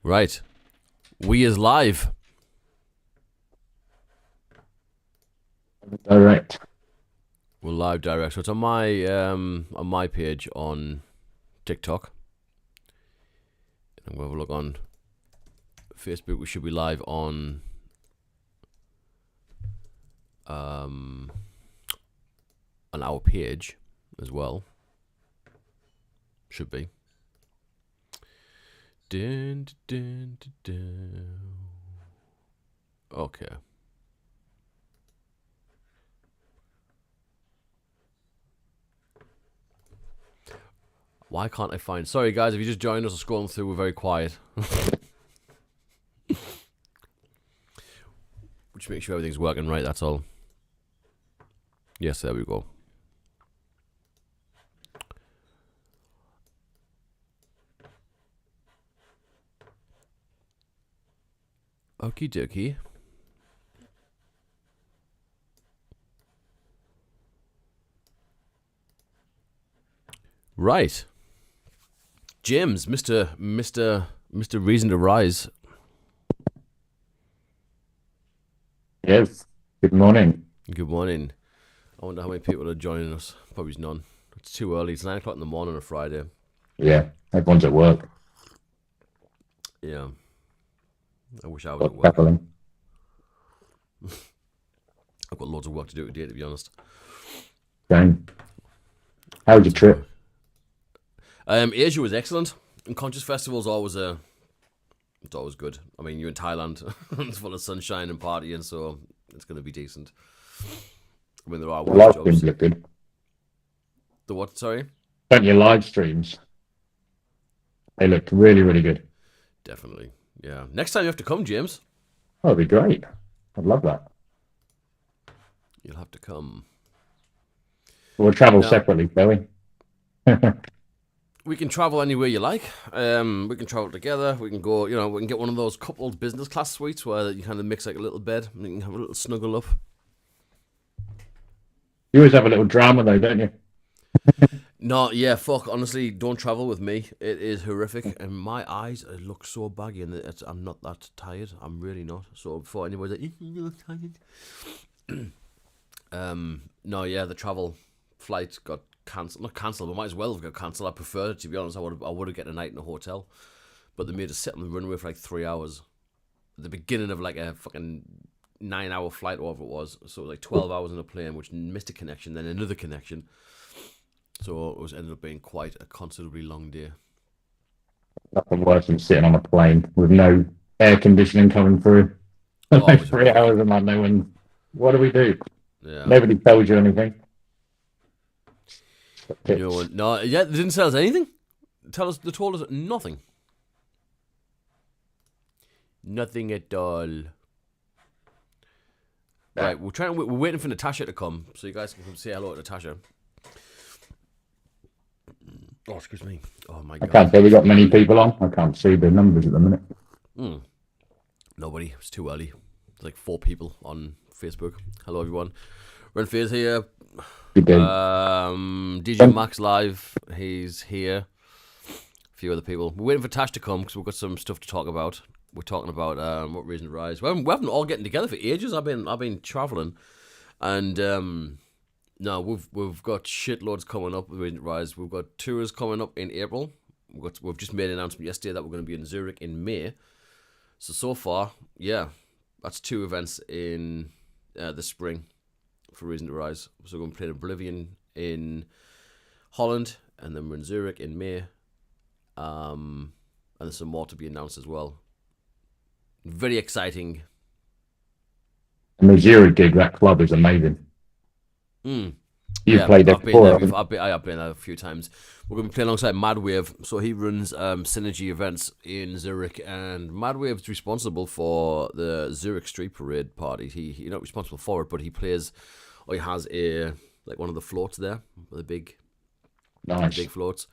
Right. We is live. Direct. We're live direct. So it's on my page on TikTok. I'm gonna have a look on Facebook. We should be live on our page as well. Should be. Dun, dun, dun, dun. Okay. Why can't I find... Sorry, guys, if you just joined us or scrolling through, we're very quiet. Just make sure everything's working right, that's all. Yes, there we go. Okie dokie. Right. James, Mr. Reason to Rise. Yes. Good morning. Good morning. I wonder how many people are joining us. Probably none. It's too early. It's 9 o'clock in the morning on a Friday. Yeah, everyone's at work. Yeah. I wish I was at work. Traveling. I've got loads of work to do today, to be honest. Same. How was your trip? Asia was excellent. And Conscious Festival is always it's always good. I mean, you're in Thailand. It's full of sunshine and partying, so it's going to be decent. I mean, there are The work live jobs. streams look good. The what? Sorry? Don't your live streams? They look really, really good. Definitely. Yeah. Next time you have to come, James. Oh, that'd be great. I'd love that. You'll have to come. We'll travel No. separately, shall we? We can travel anywhere you like. We can travel together. We can go, we can get one of those coupled business class suites where you kind of mix like a little bed and you can have a little snuggle up. You always have a little drama though, don't you? No, yeah, fuck. Honestly, don't travel with me. It is horrific, and my eyes look so baggy, and I'm not that tired. I'm really not. So before anybody's like, you look tired. No, yeah, the travel flight got cancelled. Not cancelled, but might as well have got cancelled. I preferred it, to be honest. I would have get a night in a hotel, but they made us sit on the runway for like 3 hours at the beginning of like a fucking 9-hour flight, or whatever it was. So it was like 12 hours on a plane, which missed a connection, then another connection. So it ended up being quite a considerably long day. Nothing worse than sitting on a plane with no air conditioning coming through. Oh, Like it was 3 hours and like no one. What do we do? Yeah. Nobody told you anything. No, yeah, they didn't tell us anything. They told us nothing. Nothing at all. Right, we're waiting for Natasha to come, so you guys can come say hello to Natasha. Oh, excuse me. Oh my God. I can't say we got many people on. I can't see the numbers at the minute. Nobody. It's too early. There's like 4 people on Facebook. Hello, everyone. Renfier's here. Good day. DJ Max live. He's here. A few other people. We're waiting for Tash to come because we've got some stuff to talk about. We're talking about what Reason to Rise. We haven't all getting together for ages. I've been traveling, and no, we've got shitloads coming up with Reason to Rise. We've got tours coming up in April. We've just made an announcement yesterday that we're going to be in Zurich in May. So far, yeah, that's 2 events in the spring for Reason to Rise. So we're going to play in Oblivion in Holland, and then we're in Zurich in May. And there's some more to be announced as well. Very exciting. And the Zero gig, that club is amazing. You've played there before. I've been there a few times. We're going to be playing alongside Madwave. So he runs Synergy events in Zurich, and Madwave's responsible for the Zurich Street Parade party. He's not responsible for it, but he plays, or he has one of the floats there, the big floats.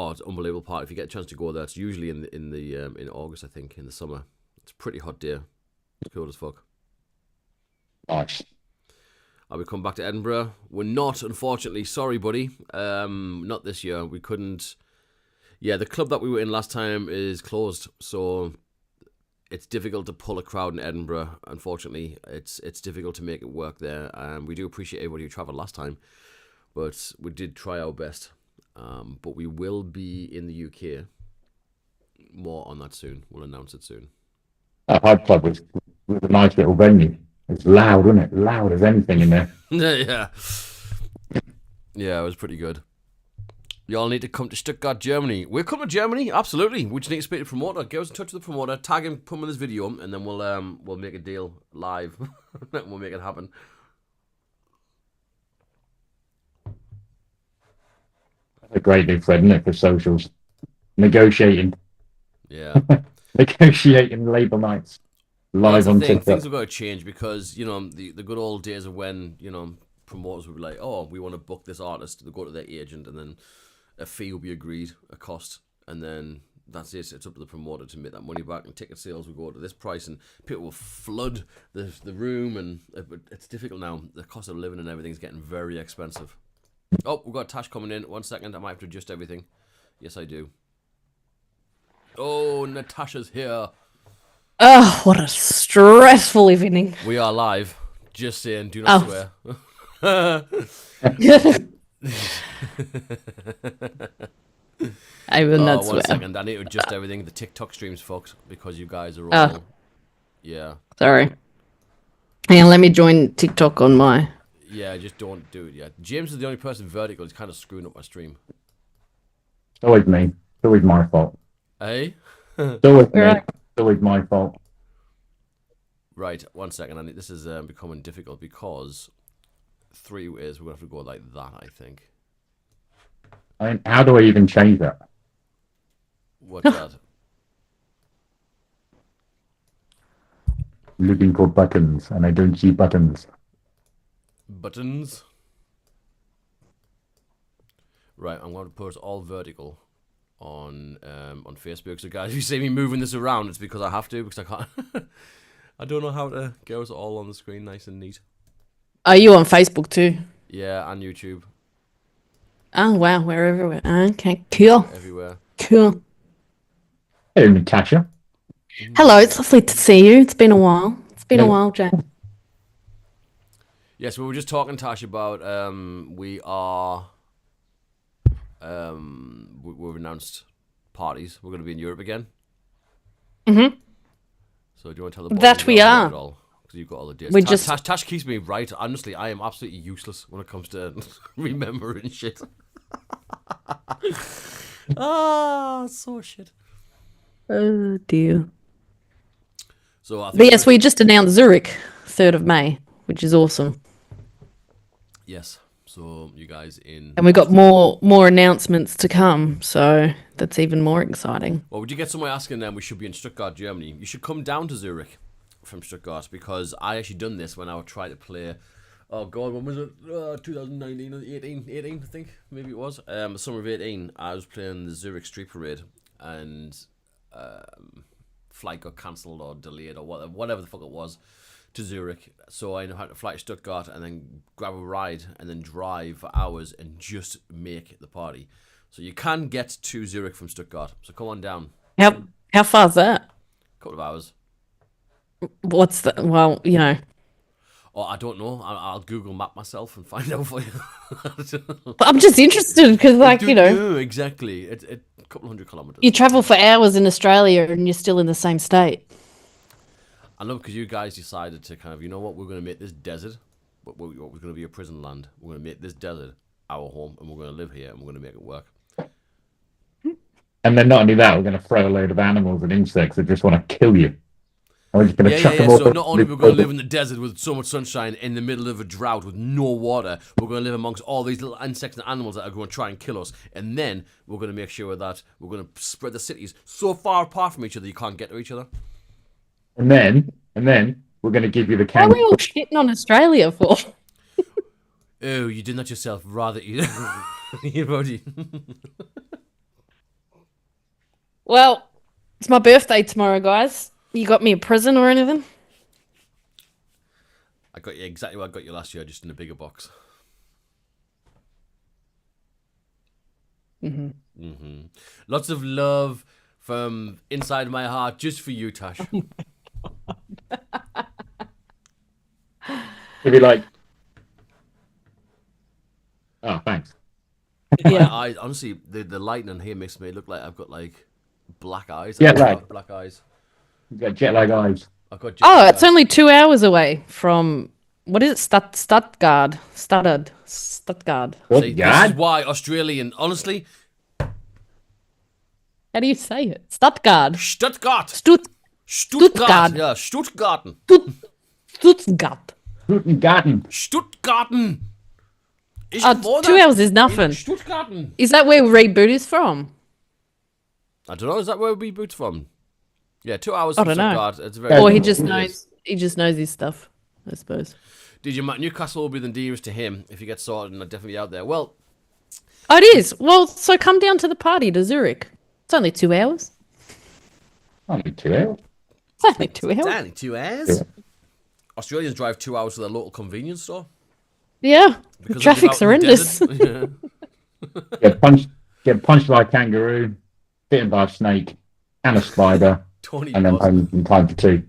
It's an unbelievable party. If you get a chance to go there, it's usually in August, I think, in the summer. It's a pretty hot day. It's cool as fuck. Nice. We come back to Edinburgh. We're not, unfortunately. Sorry, buddy. Not this year. We couldn't. Yeah, the club that we were in last time is closed, so it's difficult to pull a crowd in Edinburgh. Unfortunately, it's difficult to make it work there. We do appreciate everybody who travelled last time, but we did try our best. But we will be in the UK. More on that soon. We'll announce it soon. That Hyde Club was a nice little venue. It's loud, wasn't it? Loud as anything in there. Yeah. Yeah, it was pretty good. Y'all need to come to Stuttgart, Germany. We'll come to Germany, absolutely. We just need to speak to the promoter. Get us in touch with the promoter, tag him, put him in this video, and then we'll make a deal live. We'll make it happen. That's a great new Fred, isn't it, for socials? Negotiating. Yeah. Negotiating Labour nights. Live on TikTok. Things have got to change because, the good old days of when, promoters would be like, oh, we want to book this artist. They go to their agent and then a fee will be agreed, a cost, and then that's it. It's up to the promoter to make that money back, and ticket sales will go to this price, and people will flood the room, and it's difficult now. The cost of living and everything's getting very expensive. Oh, we've got Tash coming in. 1 second, I might have to adjust everything. Yes, I do. Oh, Natasha's here. Oh, what a stressful evening. We are live. Just saying, do not swear. I will not swear. 1 second, I need to adjust everything. The TikTok stream's fucked because you guys are all... Yeah. Sorry. Hang on, let me join TikTok on my... Yeah, just don't do it yet. James is the only person vertical. He's kind of screwing up my stream. It's always me. It's always my fault. Eh? It's always me. It's always my fault. Right, 1 second. This is becoming difficult because 3 ways we're going to have to go like that, I think. I mean, how do I even change that? What's that? Looking for buttons, and I don't see buttons. Buttons? Right, I'm going to put all vertical on Facebook. So guys, if you see me moving this around, it's because I have to, because I can't. I don't know how to get us all on the screen nice and neat. Are you on Facebook too? Yeah, and YouTube. Oh, wow, we're everywhere. Okay, cool. Everywhere. Cool. Hello, Natasha. Hello, it's lovely to see you. It's been a while. It's been a while, Jack. Yes, we were just talking, Tash, about we've announced parties. We're going to be in Europe again. Mm-hmm. So do you want to tell the boys that we are? Because you've got all the dates. Tash keeps me right. Honestly, I am absolutely useless when it comes to remembering shit. So shit. Oh dear. So I think but yes, we just announced Zurich, 3rd of May, which is awesome. Yes. So you guys in... And we got more announcements to come, so that's even more exciting. Well, would you get somewhere asking them? We should be in Stuttgart, Germany. You should come down to Zurich from Stuttgart, because I actually done this when I would try to play... Oh, God, when was it? 2019 or 18, I think. Maybe it was. The summer of 18, I was playing the Zurich Street Parade, and flight got cancelled or delayed or whatever the fuck it was to Zurich. So I had to fly to Stuttgart and then grab a ride and then drive for hours and just make the party. So you can get to Zurich from Stuttgart. So come on down. How far's that? A couple of hours. What's the... Well, you know... Oh, I don't know. I'll Google map myself and find out for you. I'm just interested because, like, you know... No, exactly. It's a couple 100 kilometres. You travel for hours in Australia and you're still in the same state. I know, because you guys decided to kind of, you know what, we're going to make this desert, what was going to be a prison land. We're going to make this desert our home, and we're going to live here, and we're going to make it work. And then not only that, we're going to throw a load of animals and insects that just want to kill you. And we're just going to chuck them all. So not only we're going to live in the desert with so much sunshine in the middle of a drought with no water, we're going to live amongst all these little insects and animals that are going to try and kill us. And then we're going to make sure that we're going to spread the cities so far apart from each other you can't get to each other. And then we're going to give you the What can. are we all shitting on Australia for? Oh, you did that yourself. Rather, you already. Well, it's my birthday tomorrow, guys. You got me a present or anything? I got you exactly what I got you last year, just in a bigger box. Mm-hmm. Lots of love from inside my heart just for you, Tash. It'd be like, oh, thanks. Yeah. I honestly, the lighting here makes me look like I've got like black eyes. Jet lag. Black eyes. You've got jet lag eyes. I've got jet lag Oh, it's eyes. only 2 hours away from what is it? Stuttgart. Stuttgart. Oh, See, this is God. why Australian, honestly, How do you say it? Stuttgart. Stuttgart. Stuttgart. Yeah, Stuttgarten. Stuttgart. Garten. Stuttgarten. Ich Oh, wohne 2 hours is nothing. in Stuttgarten. Is that where Reboot is from? I don't know. Is that where we booked from? Yeah, 2 hours I from don't know. Stuttgart. It's very. Or Yeah. he just It knows. is. He just knows his stuff, I suppose. DJ Matt, Newcastle will be the nearest to him if he gets sorted, and I'll definitely be out there. Well, Oh, it is. Well, so come down to the party to Zurich. It's only 2 hours. Only 2 hours. It's only 2 hours. Danny, 2 hours. Yeah. Australians drive 2 hours to their local convenience store. Yeah. The Because they live traffic's out in the horrendous. desert. Get punched by a kangaroo, bitten by a snake, and a spider, Tony and then Boss. home in time for tea.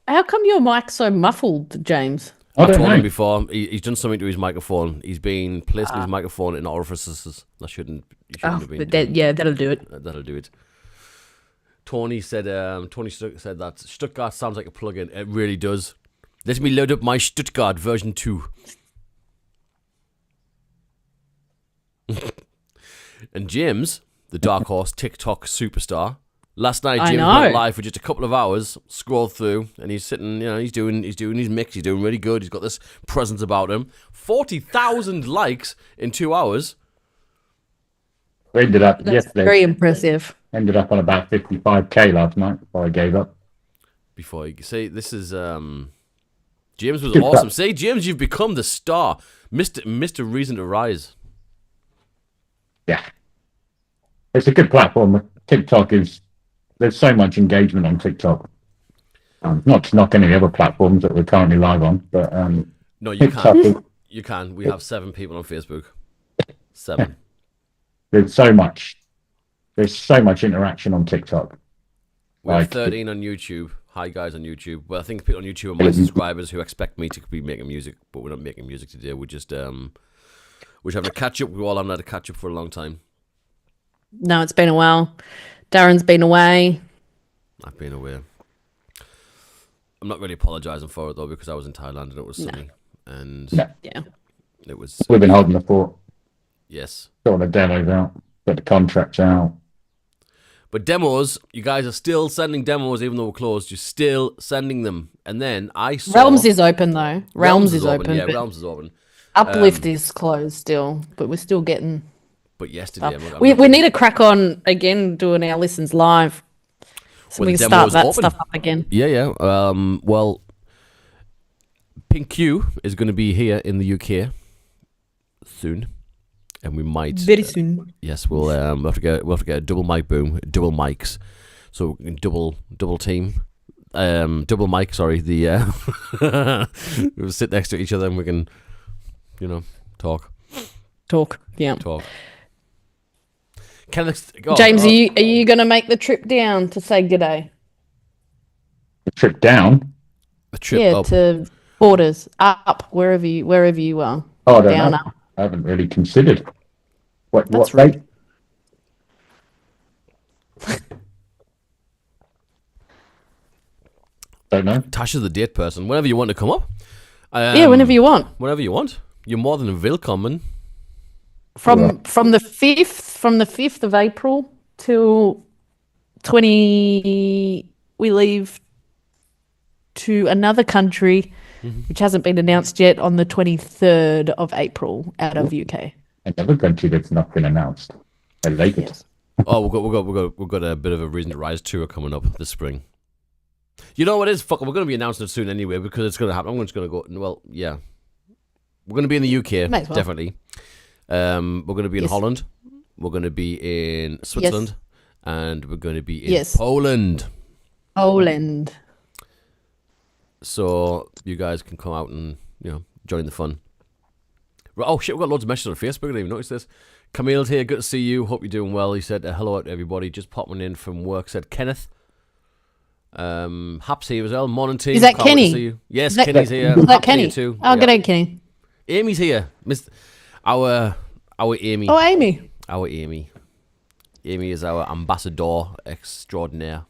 How come your mic's so muffled, James? I I've don't told know. him before. He's done something to his microphone. He's been placing his microphone in orifices. That shouldn't. You shouldn't Oh, have been. but doing. that'll do it. That'll do it. Tony said. Said that Stuttgart sounds like a plugin. It really does. Let me load up my Stuttgart version 2. And James, the Dark Horse TikTok superstar. Last night, I James know. went live for just a couple of hours, scrolled through, and he's sitting, he's doing his mix. He's doing really good. He's got this presence about him. 40,000 likes in 2 hours. We ended up That's yesterday. very impressive. Ended up on about 55k last night before I gave up. Before you say this is James was Good awesome. stuff. Say James, you've become the star, Mr. Reason to Rise. Yeah, it's a good platform. TikTok is. There's so much engagement on TikTok. Not to knock any other platforms that we're currently live on, but No, you TikTok. can't. You can. We have 7 people on Facebook. 7. There's so much. There's so much interaction on TikTok. We have Like- 13 on YouTube. Hi guys on YouTube. Well, I think people on YouTube are my subscribers who expect me to be making music, but we're not making music today. We're just we're having a catch up. We all haven't had a catch up for a long time. No, it's been a while. Darren's been away. I've been away. I'm not really apologising for it though because I was in Thailand and it was sunny and No. Yeah. it was We've been holding the fort. yes. Got all the demos out. Got the contracts out. But demos, you guys are still sending demos even though we're closed. You're still sending them. And then I saw Realms is open though. Realms is open. Yeah, but Realms is open. Uplift is closed still, but we're still getting. But yesterday, We need to crack on again doing our listens live, so Well, we the can demo start is that open. stuff up again. Yeah. Well, Pink Q is going to be here in the UK soon, and we might Very soon. Yes, we'll have to get a double mic boom, double mics, so we can double team, double mic. Sorry, the we'll sit next to each other and we can, talk. Yeah. James, James, are you going to make the trip down to say g'day? The trip down. a trip Yeah, up? to Borders, up wherever you are. Oh, I don't Down, know. up. I haven't really considered. What That's date? Don't know. Tasha's the date person. Whenever you want to come up. Yeah, whenever you want. Whenever you want. You're more than welcome. From the 5th of April till 20, we leave to another country which hasn't been announced yet on the 23rd of April out of UK. Another country that's not been announced. I like it. Yes. Oh, we've got a bit of a Reason to Rise tour coming up this spring. You know what it is? Fuck, we're going to be announcing it soon anyway because it's going to happen. I'm just going to go. Well, yeah, we're going to be in the UK Might as well. definitely. We're going to be in Yes. Holland. We're going to be in Switzerland, and we're going to be in Yes. Poland. Poland. So you guys can come out and join the fun. Oh shit, we've got loads of messages on Facebook. I didn't even notice this. Camille's here. Good to see you. Hope you're doing well. He said hello to everybody. Just popping in from work. Said Kenneth. Haps here as well. Morning team. Is that Can't wait to Kenny? see you. Yes, Kenny's here. Is that Haps here Kenny? too. Oh, good day, Kenny. Amy's here. Our Amy. Oh, Amy. Our Amy. Amy is our ambassador extraordinaire.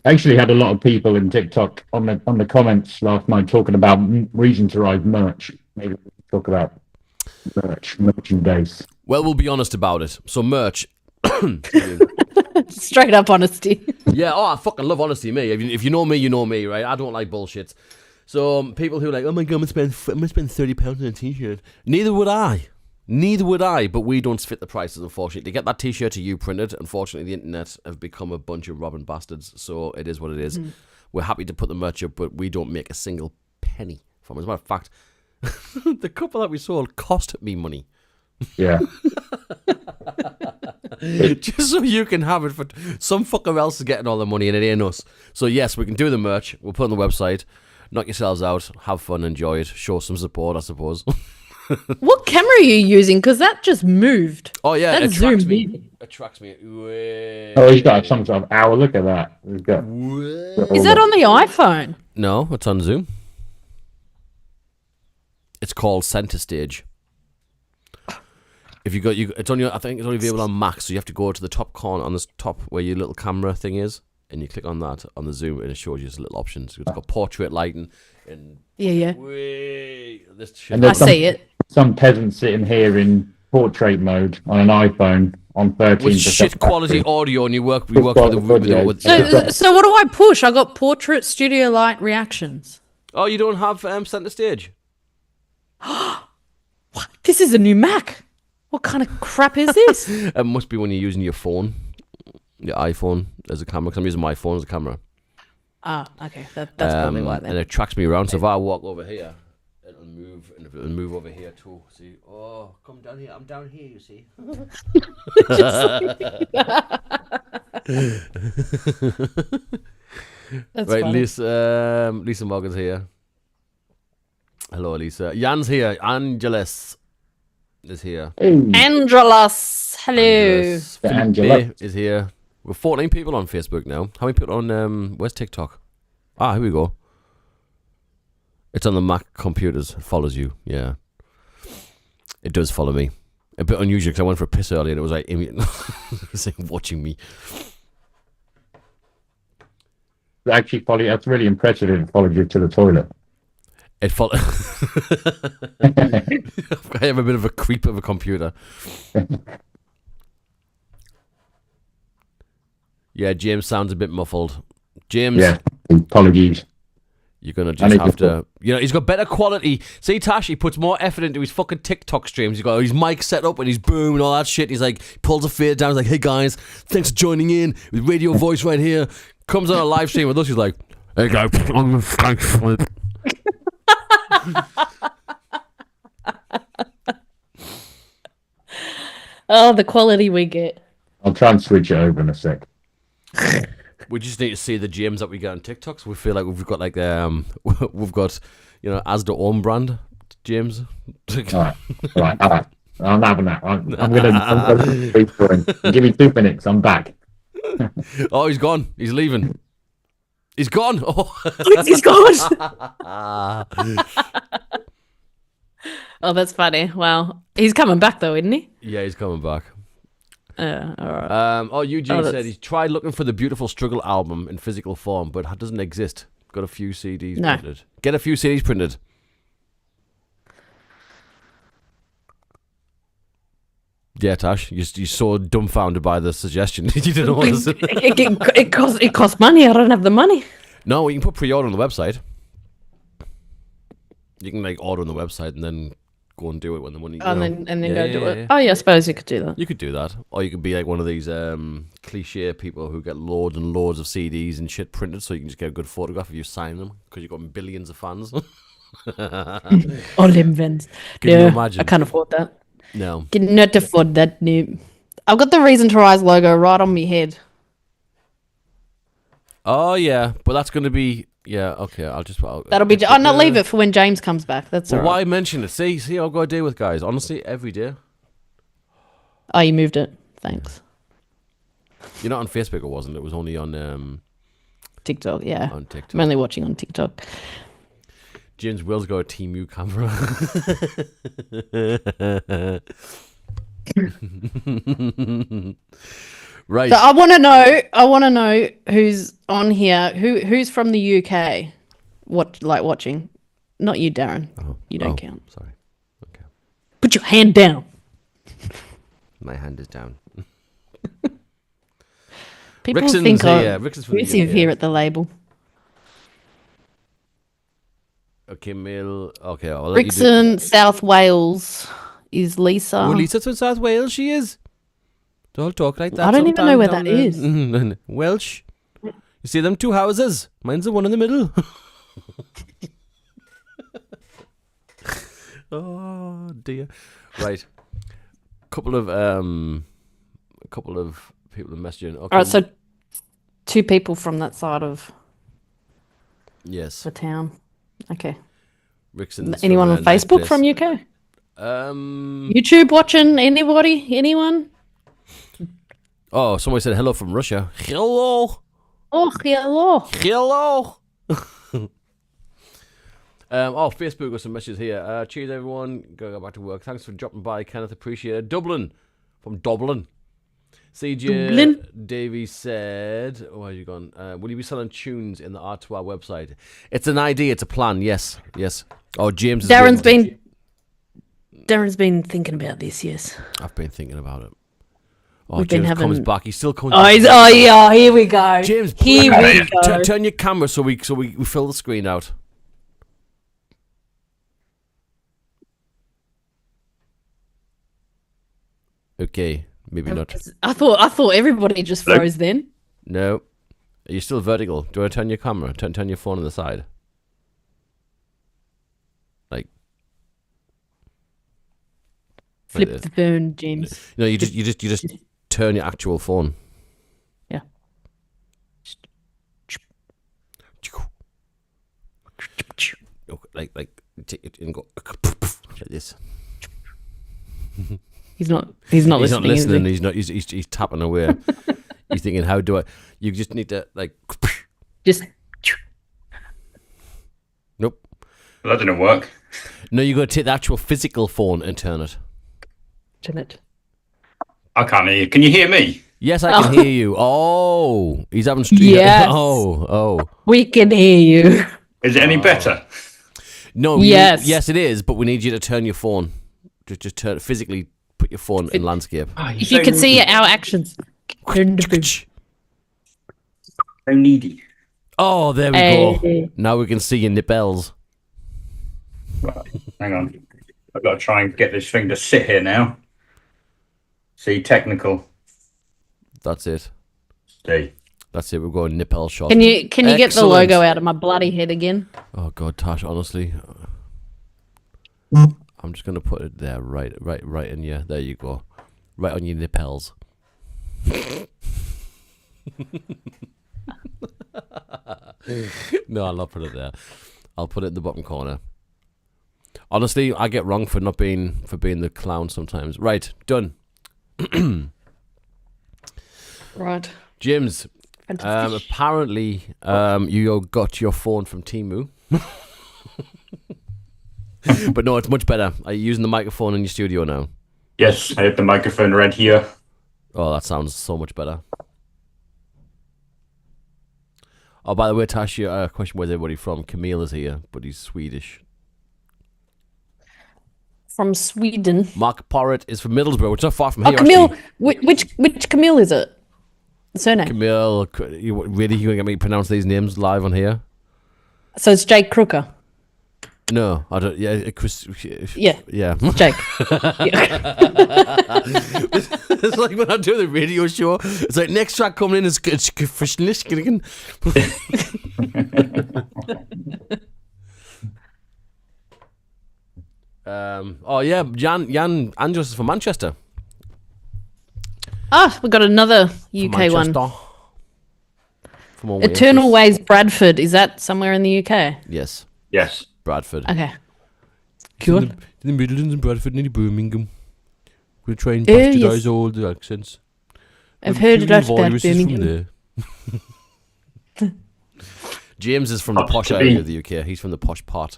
I actually had a lot of people in TikTok on the comments last night talking about reason to ride merch. Maybe we can talk about merchandise. Well, we'll be honest about it. So merch. Straight up honesty. Yeah, I fucking love honesty, me. If you know me, you know me, right? I don't like bullshit. So people who are like, oh my god, I'm gonna spend £30 on a t-shirt. Neither would I, but we don't fit the prices, unfortunately. To get that t-shirt to you printed, unfortunately, the internet have become a bunch of robbing bastards, so it is what it is. We're happy to put the merch up, but we don't make a single penny from it. As a matter of fact, the couple that we sold cost me money. Yeah. Just so you can have it for some fucker else is getting all the money and it ain't us. So yes, we can do the merch. We'll put it on the website. Knock yourselves out. Have fun. Enjoy it. Show some support, I suppose. What camera are you using? Because that just moved. Oh yeah, That it tracks zoomed me. in. It tracks me. Oh, he's got some sort of hour. Look at that. He's got. Is that on the iPhone? No, it's on Zoom. It's called Center Stage. If it's on your. I think it's only available on Mac, so you have to go to the top corner on this top where your little camera thing is, and you click on that on the Zoom, and it shows you some little options. It's got portrait lighting and Yeah. this shit. And I there's see it. some peasant sitting here in portrait mode on an iPhone on 13%. With shit quality audio, and we work with audio. So what do I push? I got portrait, studio light, reactions. Oh, you don't have Center Stage? This is a new Mac. What kind of crap is this? It must be when you're using your phone, your iPhone as a camera. Because I'm using my phone as a camera. Okay. That's probably why then. And it tracks me around. So if I walk over here, it'll move, and it'll move over here too. See? Oh, come down here. I'm down here. You see? That's right, funny. Lisa Morgan's here. Hello, Lisa. Jan's here. Angeles is here. Angelos. Hello. Angeles. Yeah, Felipe Angela. is here. We're 14 people on Facebook now. How many people on where's TikTok? Here we go. It's on the Mac computers. It follows you. Yeah. It does follow me. A bit unusual because I went for a piss earlier and it was like watching me. Actually, Polly, that's really impressive. It followed you to the toilet. It follow. I have a bit of a creep of a computer. Yeah, James sounds a bit muffled. James, Yeah. Apologies. you're gonna I just need have to- to. He's got better quality. See, Tash, he puts more effort into his fucking TikTok streams. He's got his mic set up and he's boom and all that shit. He's like pulls a fade down. He's like, "Hey guys, thanks for joining in with Radio Voice right here." Comes on a live stream with us. He's like, "Hey guys, thanks for it." Oh, the quality we get. I'll try and switch it over in a sec. We just need to see the James that we get on TikTok. So we feel like we've got we've got Asda own brand James. All right. I'm having that. I'm gonna keep going. Give me 2 minutes. I'm back. Oh, he's gone. He's leaving. He's gone. Oh, He's gone. Oh, that's funny. Wow. He's coming back though, isn't he? yeah, he's coming back. All right. Eugene said that's- he tried looking for the Beautiful Struggle album in physical form, but it doesn't exist. Got a few CDs No. printed. Get a few CDs printed. Yeah, Tash, you're so dumbfounded by the suggestion. You didn't know what this is. It costs money. I don't have the money. No, you can put pre-order on the website. You can order on the website and then go and do it when the money. And then go do it. yeah. Oh yeah, I suppose you could do that. You could do that, or you could be like one of these cliche people who get loads and loads of CDs and shit printed, so you can just get a good photograph of you signing them because you've got billions of fans. All them vents. Can you Yeah, imagine? I can't afford that. No. Cannot afford that. No. I've got the Reason to Rise logo right on my head. Oh yeah, but that's going to be Yeah, okay. I'll just. That'll be. I'll not leave it for when James comes back. That's all Well, right. why mention it? See, I've got to deal with guys. Honestly, every day. Oh, you moved it. Thanks. You're not on Facebook, or wasn't it? It was only on TikTok, yeah. on TikTok. I'm only watching on TikTok. James Will's got a Temu camera. Right. So I want to know who's on here. Who's from the UK? Watching? Not you, Darren. You don't count. Sorry. Okay. Put your hand down. My hand is down. People Rixon's think here. I'm Rixon's from the exclusive UK. here at the label. Okay, Mill. Okay, I'll let you do. Rixon, South Wales is Lisa. Oh, Lisa's from South Wales. She is. Don't talk like that. I don't even know where sometimes that down is. there. Welsh. You see them two houses? Mine's the one in the middle. Oh dear. Right. Couple of people are messaging. Okay. All right, so 2 people from that side of Yes. the town. Okay. Rixon's Anyone from, on nice Facebook place. from UK? Um. YouTube watching? Anybody? Anyone? Oh, somebody said hello from Russia. Hello. Oh, hello. Hello. Facebook got some messages here. Cheers, everyone. Go back to work. Thanks for dropping by, Kenneth. Appreciate it. Dublin. From Dublin. CJ Dublin. Davey said, where are you gone? Will you be selling tunes in the Artois website? It's an idea. It's a plan. Yes. Yes. Oh, James is Darren's been thinking about this, yes. I've been thinking about it. Oh, We've been James having- comes back. He still comes Oh, back. yeah, here we go. James, Here we go. turn your camera so we fill the screen out. Okay, maybe not. I thought everybody just froze then. No, are you still vertical? Do you want to turn your camera? Turn your phone on the side. Like Flip this. the phone, James. No, you just turn your actual phone. Yeah. Like take it and go like this. He's not He's not listening. listening. Is he? He's tapping away. He's thinking, how do I? You just need to like. Just Nope. Well, that didn't work. No, you got to take the actual physical phone and turn it. turn it. I can't hear you. Can you hear me? Yes, I can hear you. Oh, he's having. Yes. Oh. We can hear you. Is it any better? No. Yes. Yes, it is. But we need you to turn your phone. Just turn physically. Put your phone in landscape. If you could see our actions. Turn the phone. So needy. Oh, there we Hey. go. Now we can see your nipples. Right, hang on. I've got to try and get this thing to sit here now. See, technical. That's it. See. That's it. We're going nipple shot. Can you get the Excellent. logo out of my bloody head again? Oh God, Tash. Honestly, I'm just gonna put it there, right in your. There you go, right on your nipples. No, I'll not put it there. I'll put it in the bottom corner. Honestly, I get wrong for being the clown sometimes. Right, done. Right. James, Fantastic. apparently, you got your phone from Temu. But no, it's much better. Are you using the microphone in your studio now? Yes, I have the microphone right here. Oh, that sounds so much better. Oh, by the way, Tash, your question, where's everybody from? Camille is here, but he's Swedish. From Sweden. Mark Porritt is from Middlesbrough, which is not far from Oh, here, Camille. actually. Which Camille is it? The surname. Camille, you going to get me to pronounce these names live on here? So it's Jake Crooker. No, I don't. Yeah, Chris. Yeah. Yeah. Jake. Yeah. It's like when I do the radio show. It's like next track coming in is Oh yeah, Jan Andrews is from Manchester. Ah, we got another UK one. Manchester. from our Eternal Ways Bradford, is that somewhere in the UK? Yes, Yes. Bradford. Okay. In Cool. the Midlands and Bradford and Birmingham. We're trying to Oh, bastardize yes. all the accents. I've heard a Killing lot about viruses from Birmingham. there. James is from the Up posh to area be. of the UK. He's from the posh part.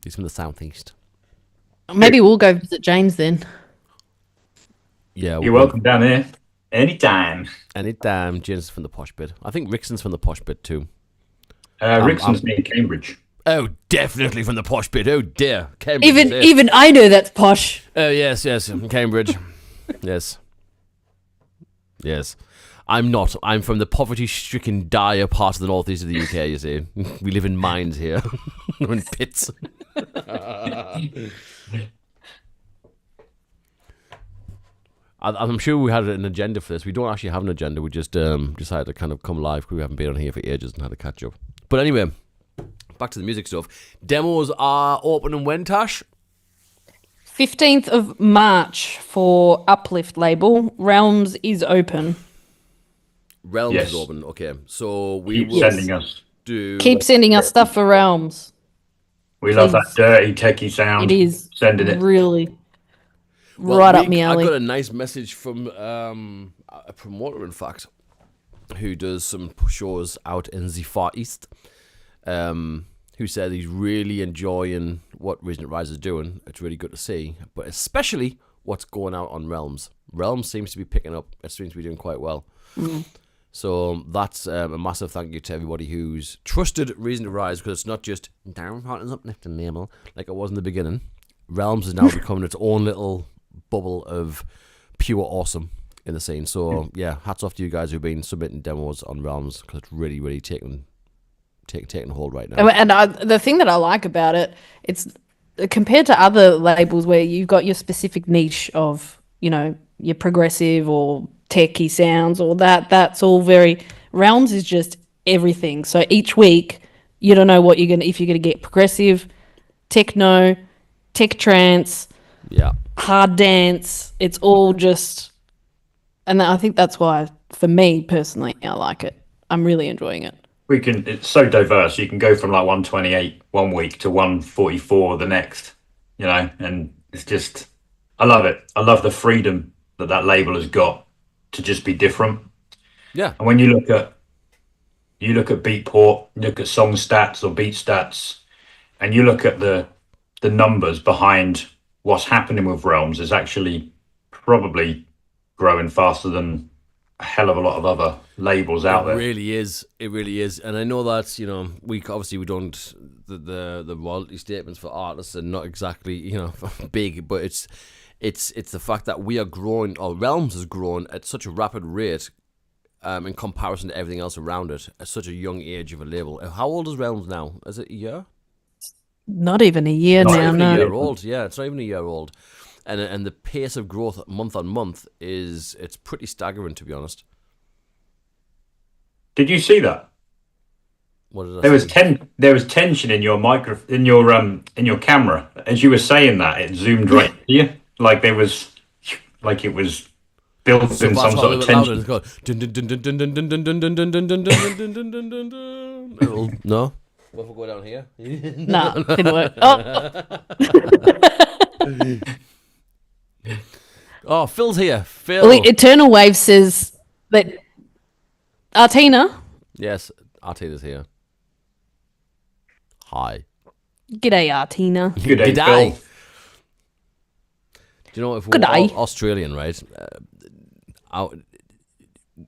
He's from the southeast. Maybe we'll go visit James then. Yeah, You're welcome down here anytime. Anytime. James is from the posh bit. I think Rickson's from the posh bit too. Rixon's near Cambridge. Oh, definitely from the posh bit. Oh dear, Cambridge. is it. Even I know that's posh. Oh yes, Cambridge. yes. I'm not. I'm from the poverty-stricken, dire part of the northeast of the UK. You see, we live in mines here, in pits. I'm sure we had an agenda for this. We don't actually have an agenda. We just decided to kind of come live because we haven't been on here for ages and had to catch up. But anyway, back to the music stuff. Demos are open and when, Tash? 15th of March for Uplift label. Realms is open. Realms Yes. is open. Okay, so we Keep will sending us. do. Keep sending us stuff for Realms. We love that Please. dirty techie sound. It is Sending it. really Well, right up my alley. I got a nice message from a promoter, in fact, who does some shows out in the Far East, who said he's really enjoying what Regent Rise is doing. It's really good to see, but especially what's going out on Realms. Realms seems to be picking up. It seems to be doing quite well. So that's a massive thank you to everybody who's trusted Reason to Rise, because it's not just downhearted uplifting label like it was in the beginning. Realms is now becoming its own little bubble of pure awesome in the scene. So yeah, hats off to you guys who've been submitting demos on Realms, because it's really, really taking hold right now. And the thing that I like about it, it's compared to other labels where you've got your specific niche of, you know, your progressive or techie sounds or that's all very. Realms is just everything. So each week you don't know what if you're gonna get progressive, techno, tech trance, Yeah. hard dance. It's all just, and I think that's why, for me personally, I like it. I'm really enjoying it. It's so diverse. You can go from like 128 one week to 144 the next, and it's just, I love it. I love the freedom that label has got to just be different. Yeah. And when you look at Beatport, you look at song stats or beat stats, and you look at the numbers behind what's happening with Realms, is actually probably growing faster than a hell of a lot of other labels out there. It really is. It really is. And I know that, we don't, the royalty statements for artists are not exactly, big, but it's the fact that we are growing, or Realms has grown at such a rapid rate in comparison to everything else around it at such a young age of a label. How old is Realms now? Is it a year? Not even a year Not now, even no. a year. Old, yeah, it's not even a year old. And the pace of growth month on month it's pretty staggering, to be honest. Did you see that? What did I There was say? there was tension in your in your camera as you were saying that. It zoomed right to you, like it was built So in that's some how sort a of little louder, tension. it's called dun dun dun dun dun dun dun dun dun dun dun dun dun dun dun dun dun dun. It'll- No? What if we go down here? Nah, didn't work. Oh, Oh, Phil's here. Phil. well, Eternal Wave says that Artina, Yes, Arteta's here. Hi. g'day Artina. Good day, G'day. Phil. Do you know, if Good we're all day. Australian, right?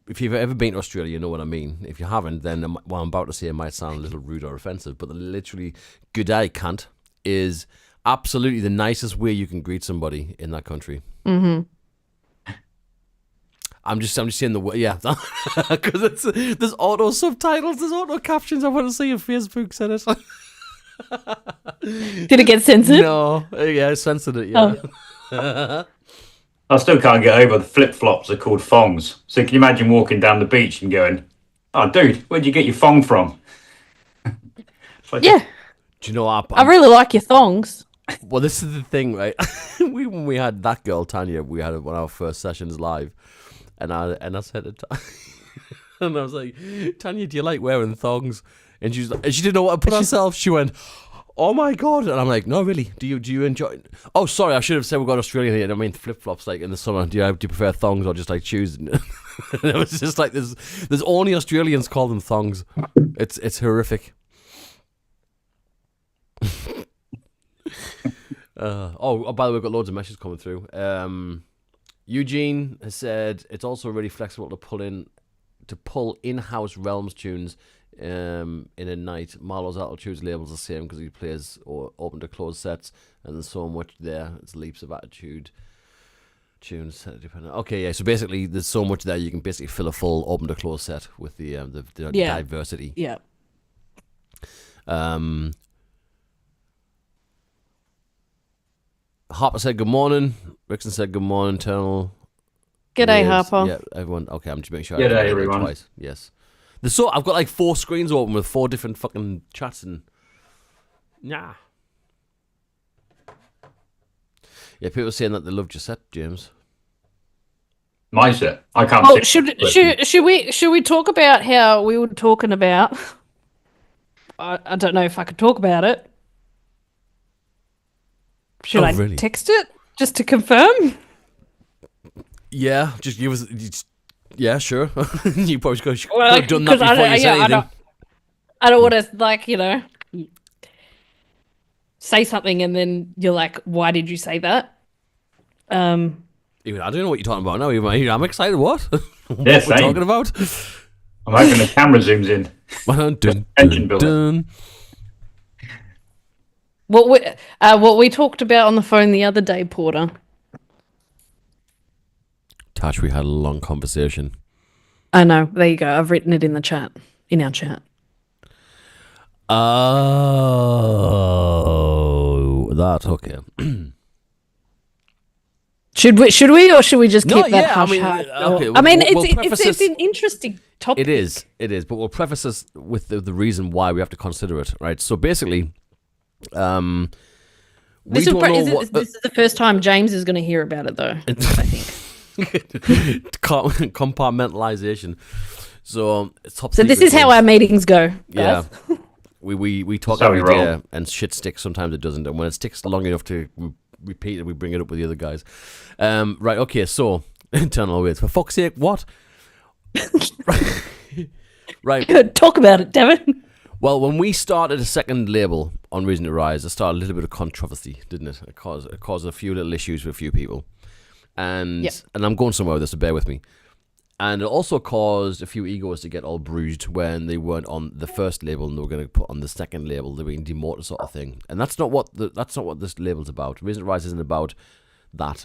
If you've ever been to Australia, you know what I mean. If you haven't, then what I'm about to say might sound a little rude or offensive, but literally, good day, cunt, is absolutely the nicest way you can greet somebody in that country. Mm-hmm. I'm just saying the word, yeah, because there's auto subtitles, there's auto captions. I want to see if Facebook said it. Did it get censored? No, yeah, I censored it. Yeah. Oh. I still can't get over the flip flops are called thongs. So can you imagine walking down the beach and going, "Oh, dude, where'd you get your thong from?" It's like, Yeah, Do you know what? I really like your thongs. Well, this is the thing, right? When we had that girl Tanya, we had one of our first sessions live, and I said to And I was like, Tanya, do you like wearing thongs? And she was like, and she didn't know what to put herself. She went, oh my God. And I'm like, no, really? Do you enjoy it? Oh, sorry, I should have said we've got Australian here. I mean, flip-flops like in the summer. Do you prefer thongs or just like shoes? And it was just like, there's only Australians call them thongs. It's horrific. By the way, we've got loads of messages coming through. Eugene has said it's also really flexible to pull in-house Realms tunes in a night. Marlo's Altitudes labels the same because he plays or open to closed sets, and there's so much there. It's leaps of attitude tunes. Okay, yeah. So basically, there's so much there you can basically fill a full open to closed set with the diversity. Yeah. Harper said good morning. Rickson said good morning. Internal. G'day, Harper. Yeah, everyone. Okay, I'm just making sure. G'day, everyone. Twice. Yes. I've got like 4 screens open with 4 different fucking chats and. Yeah. Yeah, people are saying that they loved your set, James. My set. I can't. Oh, should we talk about how we were talking about? I don't know if I could talk about it. Should I really? text it just to confirm? Yeah, just give us. Yeah, sure. You probably could have done that before you said anything. I don't want to say something and then you're like, why did you say that? I don't know what you're talking about now. I'm excited. What? What Yeah, we're talking about? I'm hoping the camera zooms in. Engine builder. What we talked about on the phone the other day, Porter. Tash, we had a long conversation. I know. There you go. I've written it in our chat. Oh, that's okay. Should we or should we just keep that hush? Okay, it's an interesting topic. It is, but we'll preface this with the reason why we have to consider it, right? So basically, this is the first time James is going to hear about it, though. I think. Compartmentalization. So this is how our meetings go. Yeah. Guys. We talk every day, and shit sticks. Sometimes it doesn't, and when it sticks long enough to repeat it, we bring it up with the other guys. Right. Okay. So internal ways. For fuck's sake, what? Right. Talk about it, Devin. Well, when we started a second label on Reason to Rise, it started a little bit of controversy, didn't it? It caused a few little issues with a few people. And I'm going somewhere with this, so bear with me. And it also caused a few egos to get all bruised when they weren't on the first label and they were going to put on the second label. They were being demoted, sort of thing. And that's not what this label's about. Reason to Rise isn't about that.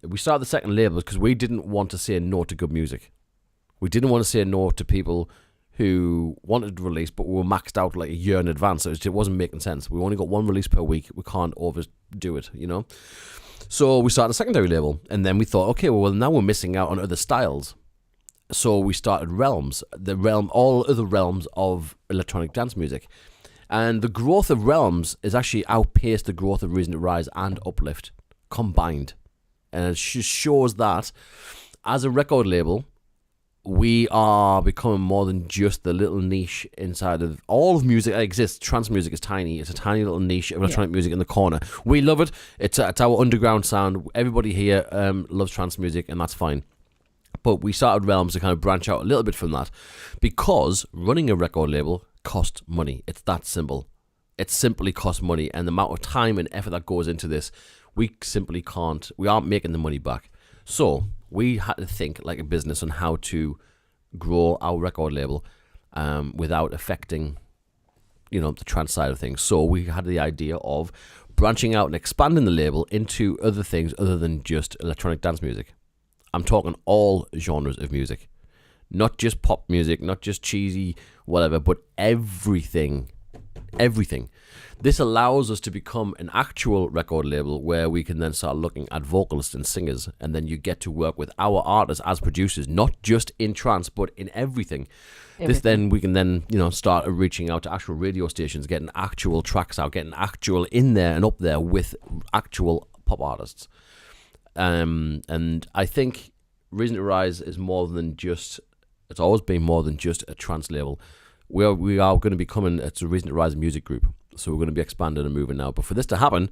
We started the second label because we didn't want to say no to good music. We didn't want to say no to people who wanted to release, but we were maxed out like a year in advance, so it wasn't making sense. We only got 1 release per week. We can't overdo it, you know? So we started a secondary label, and then we thought, okay, well, now we're missing out on other styles. So we started Realms, all other realms of electronic dance music. And the growth of Realms has actually outpaced the growth of Reason to Rise and Uplift combined. And it just shows that as a record label, we are becoming more than just the little niche inside of all of music that exists. Trance music is tiny. It's a tiny little niche of electronic music in the corner. We love it. It's our underground sound. Everybody here loves trance music, and that's fine. But we started Realms to kind of branch out a little bit from that because running a record label costs money. It's that simple. It simply costs money, and the amount of time and effort that goes into this, we simply can't. We aren't making the money back. So we had to think like a business on how to grow our record label without affecting, the trance side of things. So we had the idea of branching out and expanding the label into other things other than just electronic dance music. I'm talking all genres of music, not just pop music, not just cheesy, whatever, but everything. Everything. This allows us to become an actual record label where we can then start looking at vocalists and singers, and then you get to work with our artists as producers, not just in trance, but in everything. This then we can then start reaching out to actual radio stations, getting actual tracks out, getting actual in there and up there with actual pop artists. And I think Reason to Rise is more than just It's always been more than just a trance label. We are going to be coming. It's a Reason to Rise music group, so we're going to be expanding and moving now. But for this to happen,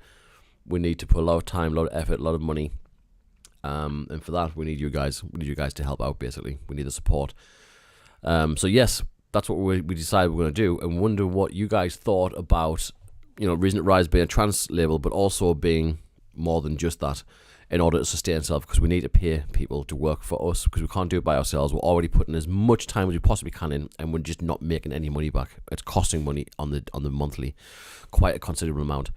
we need to put a lot of time, a lot of effort, a lot of money, and for that we need you guys. We need you guys to help out. Basically, we need the support. So yes, that's what we decided we're going to do, and wonder what you guys thought about, Reason to Rise being a trance label, but also being more than just that, in order to sustain itself, because we need to pay people to work for us, because we can't do it by ourselves. We're already putting as much time as we possibly can in, and we're just not making any money back. It's costing money on the monthly, quite a considerable amount.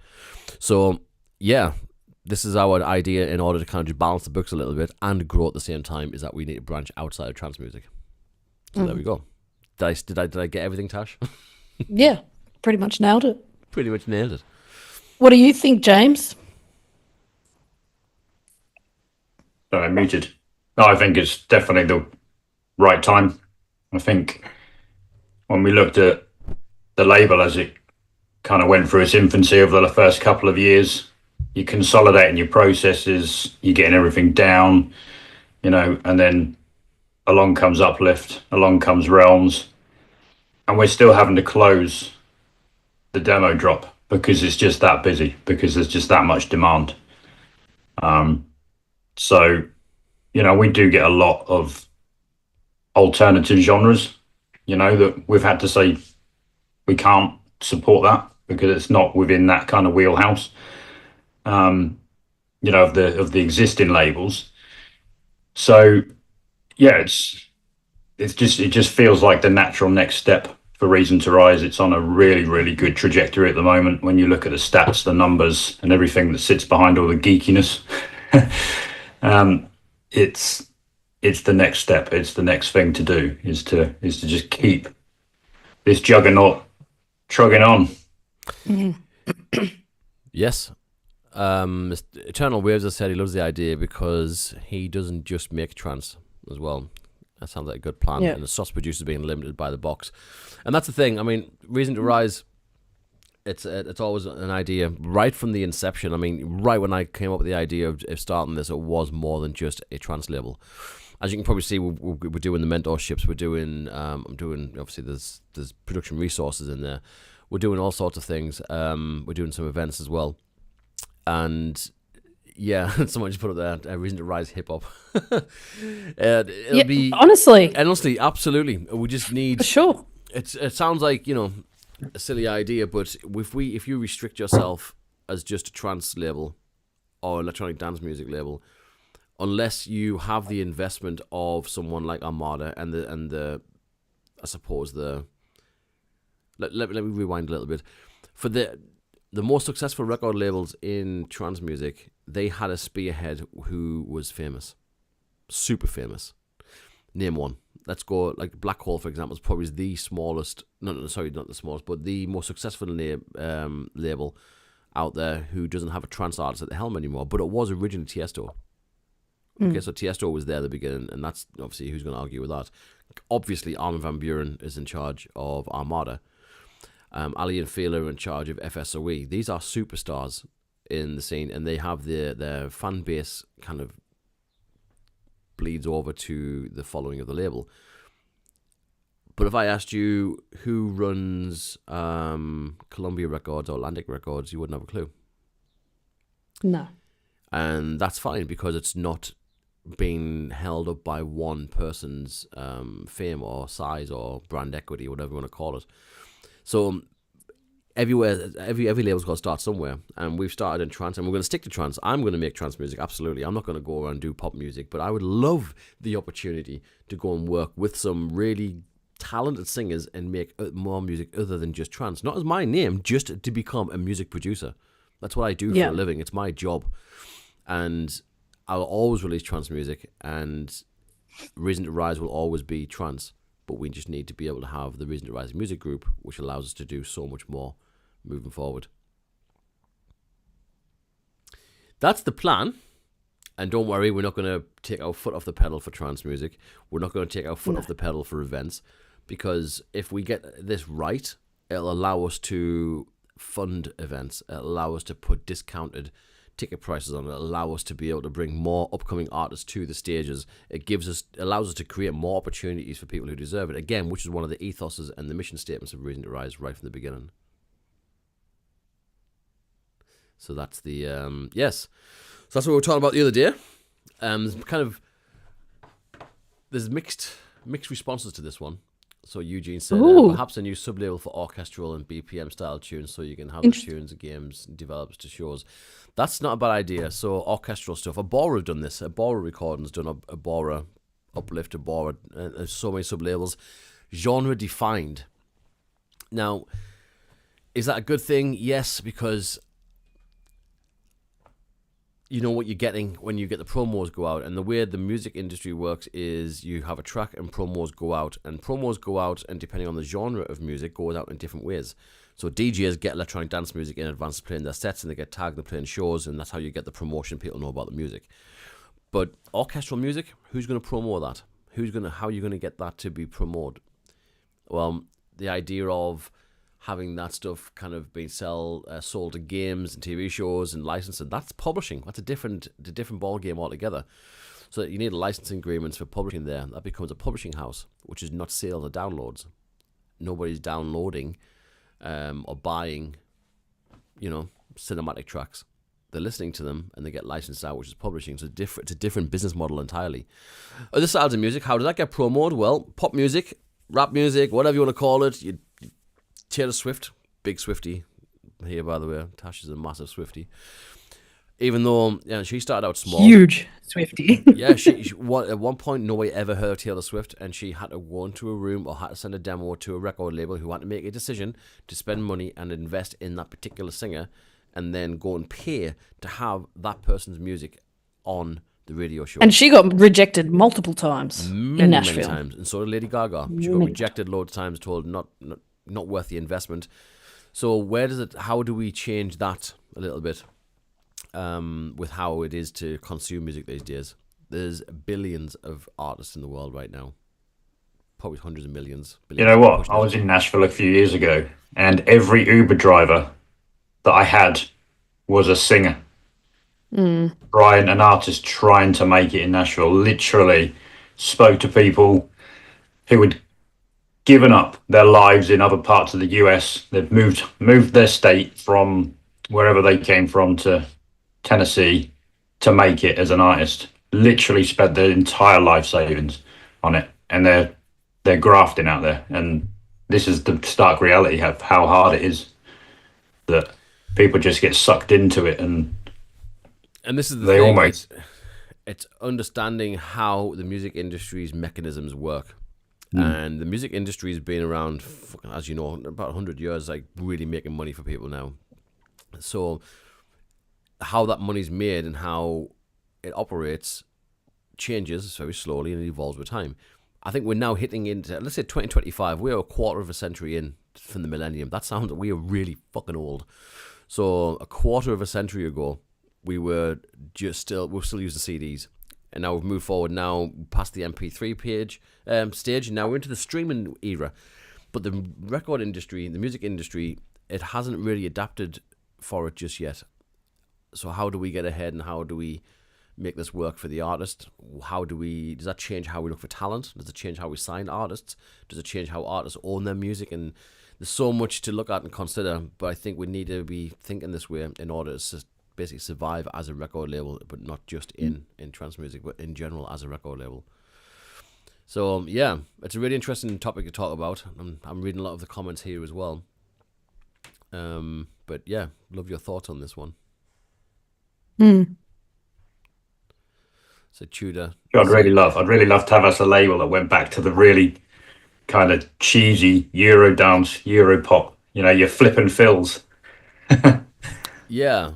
So yeah, this is our idea in order to kind of just balance the books a little bit and grow at the same time, is that we need to branch outside of trance music. So there we go. Did I get everything, Tash? Yeah, pretty much nailed it. Pretty much nailed it. What do you think, James? Sorry, muted. No, I think it's definitely the right time. I think when we looked at the label as it kind of went through its infancy over the first couple of years, you're consolidating your processes, you're getting everything down, and then along comes Uplift, along comes Realms, and we're still having to close the demo drop because it's just that busy, because there's just that much demand. So, we do get a lot of alternative genres, that we've had to say we can't support that because it's not within that kind of wheelhouse, of the existing labels. So, yeah, it just feels like the natural next step for Reason to Rise. It's on a really, really good trajectory at the moment. When you look at the stats, the numbers, and everything that sits behind all the geekiness. It's the next step. It's the next thing to do, is to just keep this juggernaut trugging on. Yes. Eternal Waves has said he loves the idea because he doesn't just make trance as well. That sounds like a good plan. Yeah. And the sauce producer being limited by the box. And that's the thing. I mean, Reason to Rise, it's always an idea right from the inception. I mean, right when I came up with the idea of starting this, it was more than just a trance label. As you can probably see, we're doing the mentorships. We're doing, I'm doing, obviously there's production resources in there. We're doing all sorts of things. We're doing some events as well. And yeah, someone just put up there, Reason to Rise hip hop. It'll be honestly, absolutely. We just need, for sure. It sounds like, a silly idea, but if you restrict yourself as just a trance label or electronic dance music label, unless you have the investment of someone like Armada and the I suppose let me rewind a little bit. For the most successful record labels in trance music, they had a spearhead who was famous, super famous. Name one. Let's go, like Black Hole, for example, is probably the smallest, not the smallest, but the most successful label out there who doesn't have a trance artist at the helm anymore, but it was originally Tiesto. Okay, so Tiesto was there at the beginning, and that's obviously, who's going to argue with that? Obviously, Armin van Buuren is in charge of Armada. Ali and Fela are in charge of FSOE. These are superstars in the scene, and they have their fan base kind of bleeds over to the following of the label. But if I asked you who runs Columbia Records or Atlantic Records, you wouldn't have a clue. No. And that's fine, because it's not being held up by one person's fame or size or brand equity, whatever you want to call it. So every label's got to start somewhere, and we've started in trance, and we're going to stick to trance. I'm going to make trance music, absolutely. I'm not going to go around and do pop music, but I would love the opportunity to go and work with some really talented singers and make more music other than just trance. Not as my name, just to become a music producer. That's what I do for a living. It's my job. And I'll always release trance music, and Reason to Rise will always be trance. But we just need to be able to have the Reason to Rise music group, which allows us to do so much more moving forward. That's the plan. And don't worry, we're not going to take our foot off the pedal for trance music. We're not going to take our foot off the pedal for events, because if we get this right, it'll allow us to fund events. It'll allow us to put discounted ticket prices on it allow us to be able to bring more upcoming artists to the stages. It allows us to create more opportunities for people who deserve it. Again, which is one of the ethoses and the mission statements of Reason to Rise right from the beginning. So that's the yes. So that's what we were talking about the other day. There's mixed responses to this one. So Eugene said, perhaps a new sub-label for orchestral and BPM style tunes, so you can have the tunes, games, developers to shows. That's not a bad idea. So orchestral stuff. Abora have done this. Abora Recordings done Abora, Uplift, Abora, and so many sub-labels. Genre defined. Now, is that a good thing? Yes, because you know what you're getting when you get the promos go out. And the way the music industry works is you have a track and promos go out. And depending on the genre of music, goes out in different ways. So DJs get electronic dance music in advance playing their sets, and they get tagged, they're playing shows, and that's how you get the promotion. People know about the music. But orchestral music, who's going to promote that? How are you going to get that to be promoted? Well, the idea of having that stuff kind of being sold to games and TV shows and licensing, that's publishing. That's a different ball game altogether. So you need licensing agreements for publishing there. That becomes a publishing house, which is not sales or downloads. Nobody's downloading or buying, cinematic tracks. They're listening to them and they get licensed out, which is publishing. So it's a different business model entirely. Other styles of music, how does that get promoted? Well, pop music, rap music, whatever you want to call it. Taylor Swift, big Swiftie here, by the way. Tash is a massive Swiftie. Even though she started out small. Huge Swiftie. Yeah, she at one point, nobody ever heard of Taylor Swift, and she had to go into a room or had to send a demo to a record label who had to make a decision to spend money and invest in that particular singer and then go and pay to have that person's music on the radio show. And she got rejected multiple times in Nashville. Many times. And so did Lady Gaga. She got rejected loads of times, told not worth the investment. So how do we change that a little bit with how it is to consume music these days? There's billions of artists in the world right now, probably hundreds of millions. You know what? I was in Nashville a few years ago, and every Uber driver that I had was a singer. Brian, an artist trying to make it in Nashville, literally spoke to people who had given up their lives in other parts of the US. They've moved their state from wherever they came from to Tennessee to make it as an artist. Literally spent their entire life savings on it, and they're grafting out there. And this is the stark reality of how hard it is, that people just get sucked into it, and this is the thing. It's understanding how the music industry's mechanisms work. And the music industry has been around, as you know, about 100 years, like really making money for people now. So how that money's made and how it operates changes very slowly and it evolves with time. I think we're now hitting into, let's say 2025, we're a quarter of a century in from the millennium. That sounds like we are really fucking old. So a quarter of a century ago, we were still using CDs. And now we've moved forward now past the MP3 stage. Now we're into the streaming era. But the record industry, the music industry, it hasn't really adapted for it just yet. So how do we get ahead, and how do we make this work for the artist? Does that change how we look for talent? Does it change how we sign artists? Does it change how artists own their music? And there's so much to look at and consider. But I think we need to be thinking this way in order to basically survive as a record label, but not just in trance music, but in general as a record label. So yeah, it's a really interesting topic to talk about. I'm reading a lot of the comments here as well. But yeah, love your thoughts on this one. So Tudor, I'd really love to have us a label that went back to the really kind of cheesy Euro dance, Euro pop. Your flip and fills. Yeah.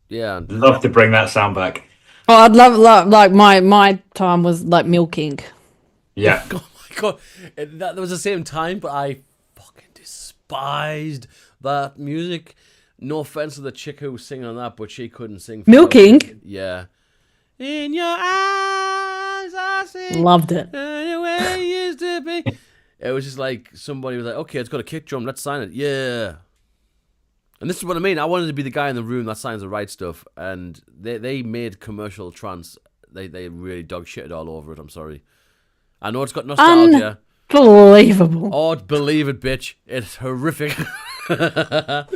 Love to bring that sound back. Oh, I'd love like my time was like milking. Yeah. Oh my god, that was the same time, but I fucking despised that music. No offense to the chick who was singing on that, but she couldn't sing. Milking? Yeah. In your eyes, I see. Loved it. The way it used to be. It was just like somebody was like, okay, it's got a kick drum, let's sign it. Yeah. And this is what I mean. I wanted to be the guy in the room that signs the right stuff, and they made commercial trance. They really dog shitted all over it. I'm sorry. I know it's got nostalgia. Unbelievable. Oh, believe it, bitch. It's horrific. But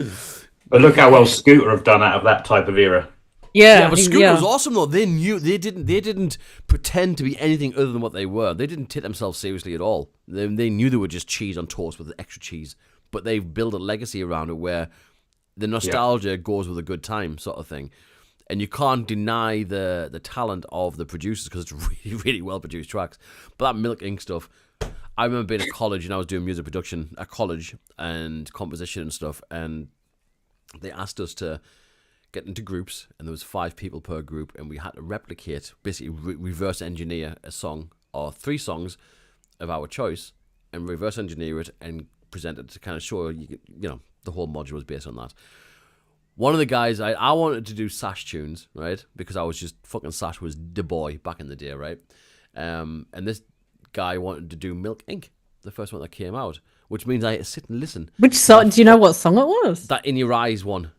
look how well Scooter have done out of that type of era. Yeah, but Scooter was awesome though. They knew they didn't pretend to be anything other than what they were. They didn't take themselves seriously at all. They knew they were just cheese on toast with extra cheese. But they've built a legacy around it where the nostalgia goes with a good time, sort of thing. And you can't deny the talent of the producers because it's really, really well produced tracks. But that Milk Inc. stuff, I remember being at college and I was doing music production at college and composition and stuff, and they asked us to get into groups, and there was 5 people per group, and we had to replicate, basically reverse engineer a song or 3 songs of our choice, and reverse engineer it and present it to kind of show you know the whole module was based on that. One of the guys I wanted to do Sash tunes, right? Because I was just fucking Sash was the boy back in the day, right? And this guy wanted to do Milk Inc., the first one that came out, which means I had to sit and listen. Which song? Do you know what song it was? That In Your Eyes one.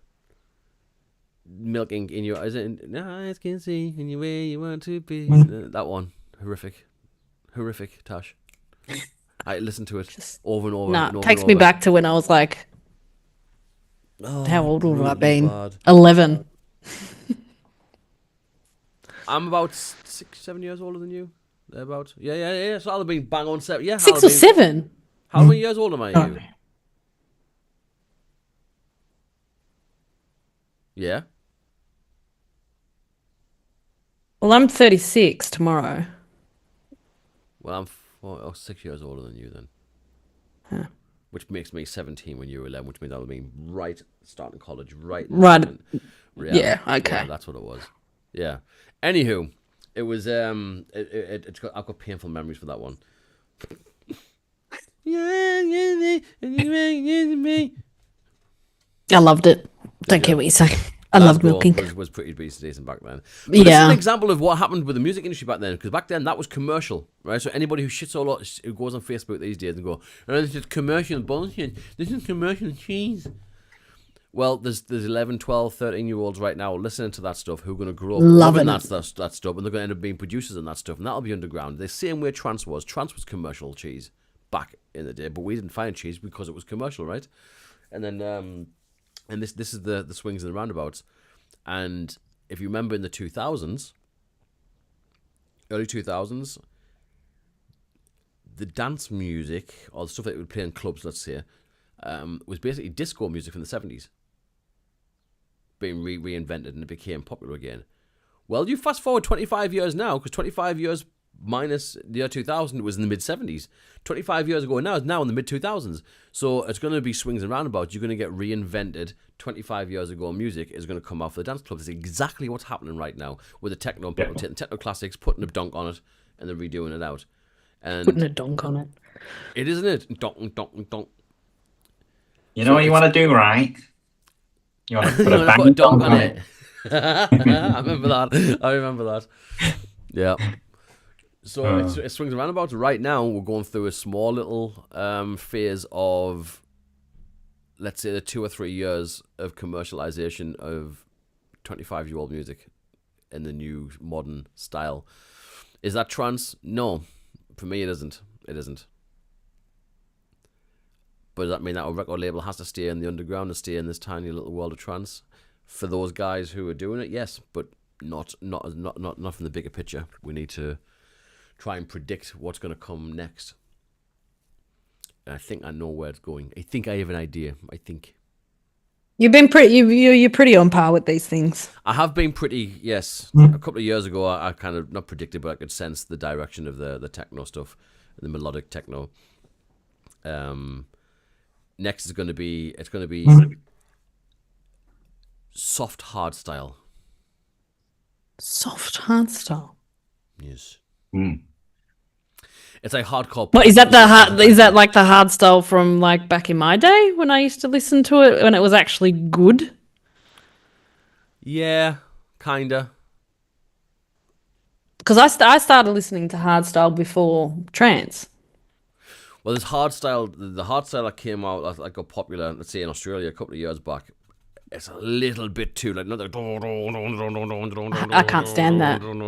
Milk Inc. in your eyes, eyes can see in your way you want to be. That one, horrific, Tash. I listened to it over and over. Nah, and over takes and me over. back to when I was like, how old would I have been? Bad. 11. I'm about 6-7 years older than you. About yeah. So I'll have been bang on 7. Yeah, 6 or 7. How many years older am I? You? Yeah. Well, I'm 36 tomorrow. Well, I'm 6 years older than you then. Huh. Which makes me 17 when you were 11, which means I'll be right starting college, right. Yeah, okay. Yeah, that's what it was. Yeah. Anywho, it was it's got, I've got painful memories for that one. I loved it. Don't care what you say. I love milking. Was pretty decent back then. But this is Yeah. an example of what happened with the music industry back then, because back then that was commercial, right? So anybody who shits a lot, who goes on Facebook these days and go, "Oh, this is commercial bullshit. This is commercial cheese." Well, there's 11, 12, 13-year-olds right now listening to that stuff who are going to grow up loving that stuff, and they're going to end up being producers in that stuff, and that'll be underground. The same way trance was. Trance was commercial cheese back in the day, but we didn't find cheese because it was commercial, right? And then, and this is the swings and the roundabouts. And if you remember in the 2000s, early 2000s, the dance music, or the stuff that would play in clubs, let's say, was basically disco music from the 70s. Being reinvented, and it became popular again. Well, you fast forward 25 years now, because 25 years minus the year 2000 was in the mid-70s. 25 years ago now is now in the mid-2000s. So it's going to be swings and roundabouts. You're going to get reinvented. 25 years ago music is going to come off the dance clubs. It's exactly what's happening right now with the techno. People taking techno classics, putting a dunk on it, and then redoing it out. And Putting a donk on it. it isn't it? Donk, donk, donk. You know what you want to do, right? You want to put a bang donk on it. I remember that. Yeah. So it swings and roundabouts. Right now, we're going through a small little phase of, let's say, the 2 or 3 years of commercialization of 25-year-old music in the new modern style. Is that trance? No. For me, it isn't. It isn't. But does that mean that a record label has to stay in the underground and stay in this tiny little world of trance? For those guys who are doing it, yes, but not from the bigger picture. We need to try and predict what's going to come next. And I think I know where it's going. I think I have an idea. I think You've been pretty. You're pretty on par with these things. I have been pretty. Yes, a couple of years ago, I kind of not predicted, but I could sense the direction of the techno stuff, the melodic techno. Next is going to be soft hard style. Soft hard style. Yes. Mm. It's like hardcore. What is that? The hard? Is that like the hard style from like back in my day when I used to listen to it when it was actually good? Yeah, kinda. Because I started listening to hardstyle before trance. Well, there's hardstyle. The hardstyle that came out, that got popular, let's say in Australia a couple of years back, it's a little bit too like not like I can't stand that. And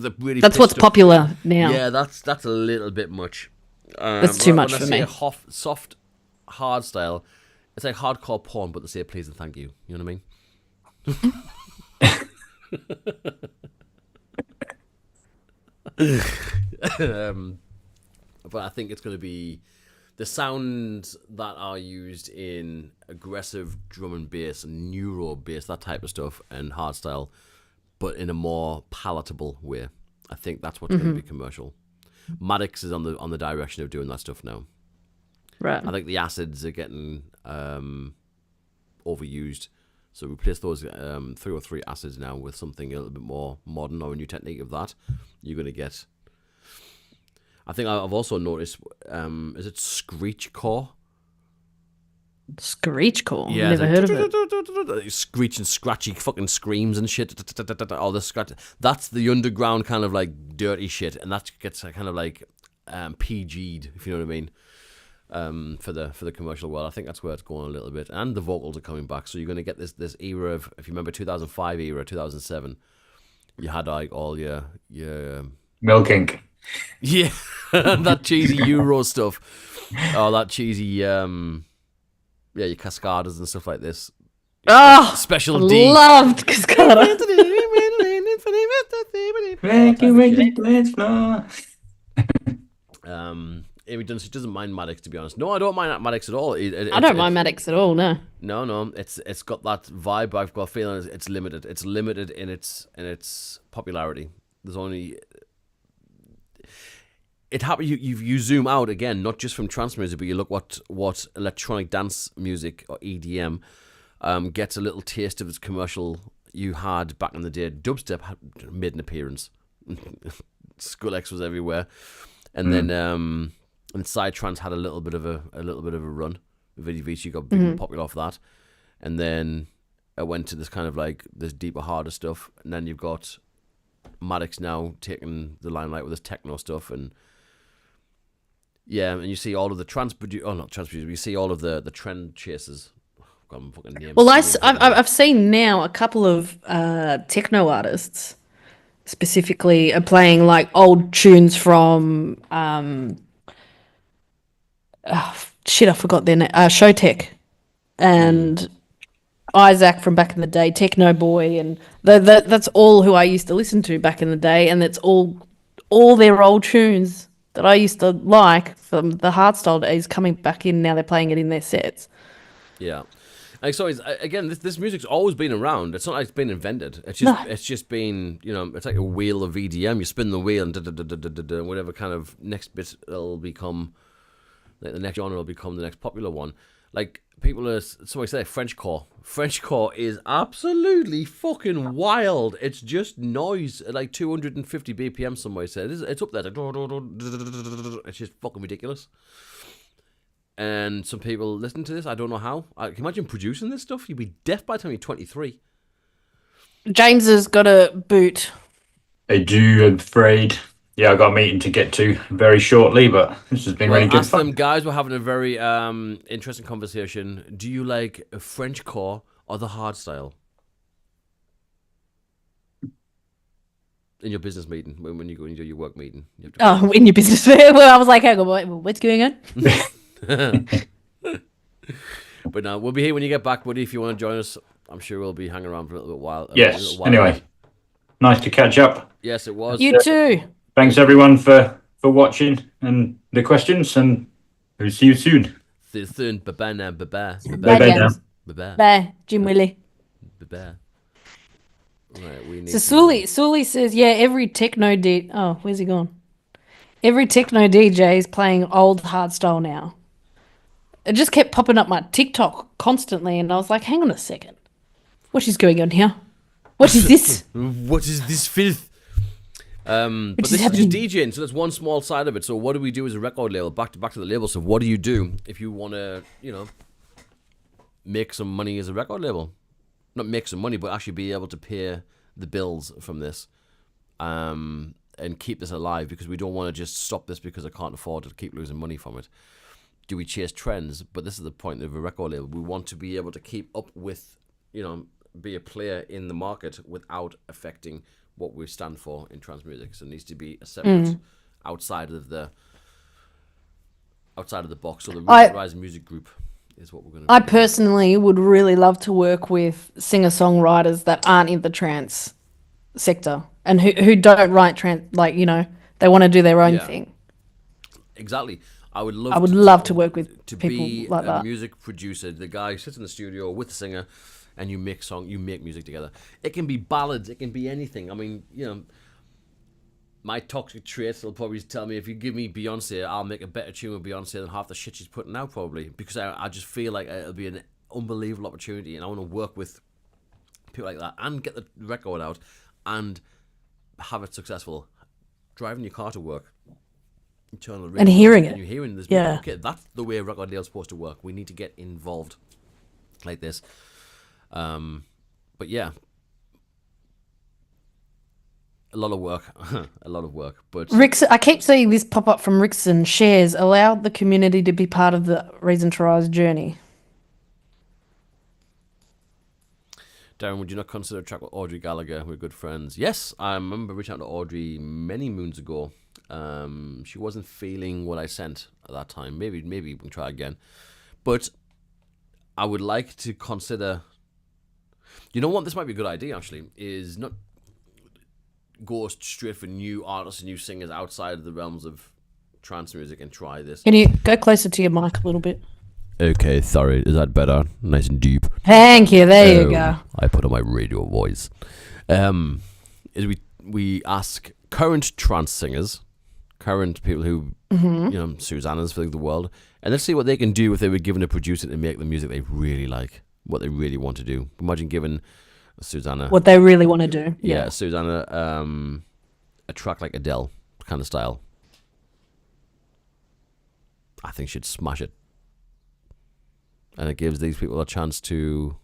the really That's what's pitched up- popular now. Yeah, that's a little bit much. That's too much when for I say me. a soft, hard style, it's like hardcore porn, but they say please and thank you. You know what I mean? But I think it's going to be the sounds that are used in aggressive drum and bass and neuro bass, that type of stuff, and hardstyle, but in a more palatable way. I think that's what's going to be commercial. Maddox is on the direction of doing that stuff now. Right. I think the acids are getting overused. So replace those 3 or 3 acids now with something a little bit more modern or a new technique of that. You're going to get... I think I've also noticed, is it Screechcore? Screechcore? Yeah, Never heard of it. Screech and scratchy fucking screams and shit. All the scratch. That's the underground kind of like dirty shit, and that gets kind of like PG'd, if you know what I mean. For the commercial world, I think that's where it's going a little bit, and the vocals are coming back. So you're going to get this era of, if you remember 2005 era, 2007, you had like all your Milking. yeah, that cheesy Euro stuff, oh that cheesy your Cascadas and stuff like this. Oh, Special I D. loved Cascada. Amy Dunn, she doesn't mind Maddox, to be honest. No, I don't mind Maddox at all. I don't mind Maddox at all. No. No, it's got that vibe. I've got a feeling it's limited. It's limited in its popularity. There's only it happens. You zoom out again, not just from trance music, but you look what electronic dance music or EDM gets a little taste of its commercial. You had back in the day, dubstep had made an appearance. Skrillex was everywhere, and then and Psytrance had a little bit of a run. Vidi Vici got big and popular off that, and then it went to this kind of like this deeper, harder stuff, and then you've got Maddox now taking the limelight with this techno stuff, and and you see all of the you see all of the trend chasers. God, I'm fucking names. Well, I've seen now a couple of techno artists specifically are playing like old tunes from I forgot their name. Showtech and Isaac from back in the day, Techno Boy, and that's all who I used to listen to back in the day, and it's all their old tunes that I used to like from the hardstyle days coming back in. Now they're playing it in their sets. Yeah. Like, so again, this music's always been around. It's not like it's been invented. It's just been, it's like a wheel of EDM. You spin the wheel and whatever kind of next bit will become, like the next genre will become the next popular one. Like people are, somebody say Frenchcore. Frenchcore is absolutely fucking wild. It's just noise at like 250 BPM. Somebody said it's up there. It's just fucking ridiculous. And some people listen to this. I don't know how. Can you imagine producing this stuff? You'd be deaf by the time you're 23. James has got a boot. I do, I'm afraid. Yeah, I got a meeting to get to very shortly, but this has been really good ask fun. them, guys. We're having a very interesting conversation. Do you like a Frenchcore or the hard style? In your business meeting, when you go and do your work meeting. You have to In your business. Well, I was like, hang on, what's going on? But no, we'll be here when you get back, buddy. If you want to join us, I'm sure we'll be hanging around for a little bit while. Yes. Anyway, nice to catch up. Yes, it was. You too. Thanks everyone for watching and the questions, and we'll see you soon. See you soon. Bye now. Bye. Bye, James. Bye. Bye, Jim Willie. Bye. Right, we need. So Sully says, yeah, every techno DJ. Oh, where's he gone? Every techno DJ is playing old hardstyle now. It just kept popping up my TikTok constantly, and I was like, hang on a second. What is going on here? What is this? What is this filth? But this is just DJing, so that's one small side of it. So what do we do as a record label? Back to the label. So what do you do if you want to, make some money as a record label? Not make some money, but actually be able to pay the bills from this, and keep this alive, because we don't want to just stop this because I can't afford to keep losing money from it. do we chase trends? But this is the point of a record label. We want to be able to keep up with, be a player in the market without affecting what we stand for in trance music. So it needs to be a separate outside of the box. So the Rise Music Group is what we're going to. I personally would really love to work with singer-songwriters that aren't in the trance sector and who don't write trance, they want to do their own thing. Exactly. I would love to work with people be like that. A music producer. The guy sits in the studio with the singer, and you make music together. It can be ballads. It can be anything. I mean, my toxic traits will probably tell me if you give me Beyonce, I'll make a better tune with Beyonce than half the shit she's putting out, probably, because I just feel like it'll be an unbelievable opportunity, and I want to work with people like that and get the record out and have it successful. Driving your car to work. And hearing it. And you're hearing this. Yeah. Okay, that's the way a record deal is supposed to work. We need to get involved like this. But yeah, a lot of work. But I keep seeing this pop up from Rickson. Shares allow the community to be part of the Reason to Rise journey. Darren, would you not consider a track with Audrey Gallagher? We're good friends. Yes, I remember reaching out to Audrey many moons ago. She wasn't feeling what I sent at that time. Maybe we can try again. But I would like to consider. You know what? This might be a good idea. Actually, is not go straight for new artists and new singers outside of the realms of trance music and try this. Can you go closer to your mic a little bit? Okay, sorry. Is that better? Nice and deep. Thank you. There you go. I put on my radio voice. Is we ask current trance singers, current people who, Susanna's for the world, and let's see what they can do if they were given a producer to make the music they really like, what they really want to do. Imagine giving Susanna what they really want to do. Yeah, Susanna, a track like Adele kind of style. I think she'd smash it. And it gives these people a chance to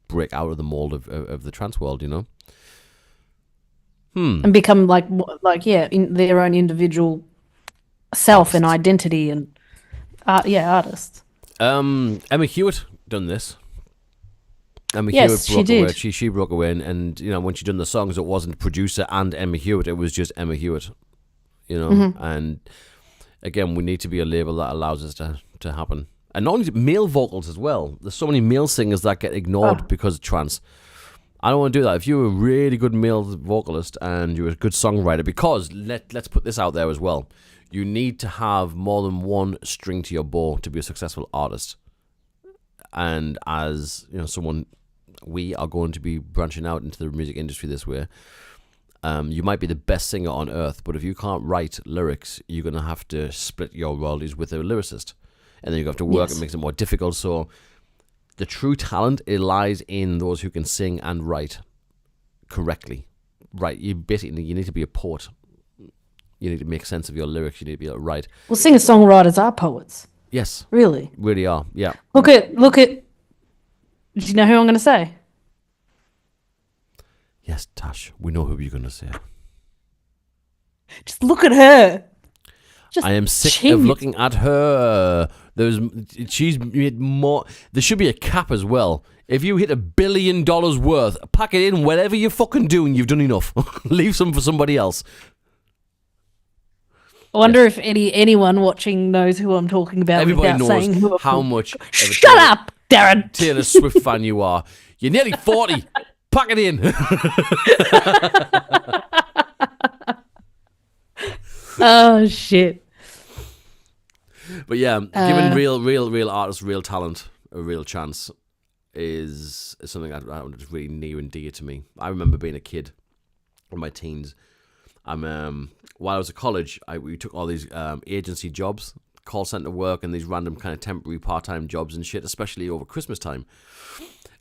break out of the mold of the trance world, And become in their own individual self and identity and artists. Emma Hewitt done this. Emma Yes, Hewitt broke she away. did. She broke away, and when she done the songs, it wasn't producer and Emma Hewitt. It was just Emma Hewitt. And again, we need to be a label that allows us to happen. And not only male vocals as well. There's so many male singers that get ignored because of trance. I don't want to do that. If you're a really good male vocalist and you're a good songwriter, because let's put this out there as well. You need to have more than one string to your bow to be a successful artist. And as we are going to be branching out into the music industry this way. You might be the best singer on earth, but if you can't write lyrics, you're going to have to split your royalties with a lyricist. And then you have to work. It makes it more difficult. So the true talent, it lies in those who can sing and write correctly. Right, you need to be a poet. You need to make sense of your lyrics. You need to be able to write. Well, singer-songwriters are poets. Yes. Really? Really are, yeah. Look at. Do you know who I'm going to say? Yes, Tash, we know who you're going to say. Just look at her. I am sick of looking at her. She's made more. There should be a cap as well. If you hit $1 billion worth, pack it in. Whatever you're fucking doing, you've done enough. Leave some for somebody else. I wonder if anyone watching knows who I'm talking about. Everybody knows how much. Shut up, Darren. Taylor Swift fan you are. You're nearly 40. Pack it in. Oh shit. But yeah, giving real artists real talent a real chance is something that is really near and dear to me. I remember being a kid in my teens. While I was at college, we took all these agency jobs, call center work, and these random kind of temporary part-time jobs and shit, especially over Christmas time.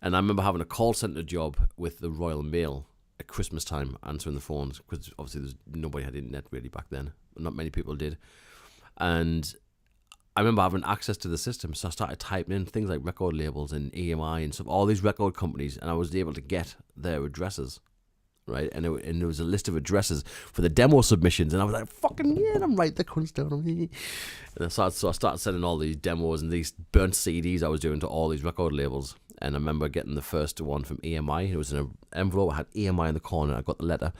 And I remember having a call center job with the Royal Mail at Christmas time, answering the phones, because obviously nobody had internet really back then. Not many people did. And I remember having access to the system, so I started typing in things like record labels and EMI and stuff, all these record companies, and I was able to get their addresses right? And there was a list of addresses for the demo submissions, and I was like, fucking yeah, and I'm right, the cunts down. And so I started sending all these demos and these burnt CDs I was doing to all these record labels. And I remember getting the first one from EMI. It was in an envelope. I had EMI in the corner. I got the letter,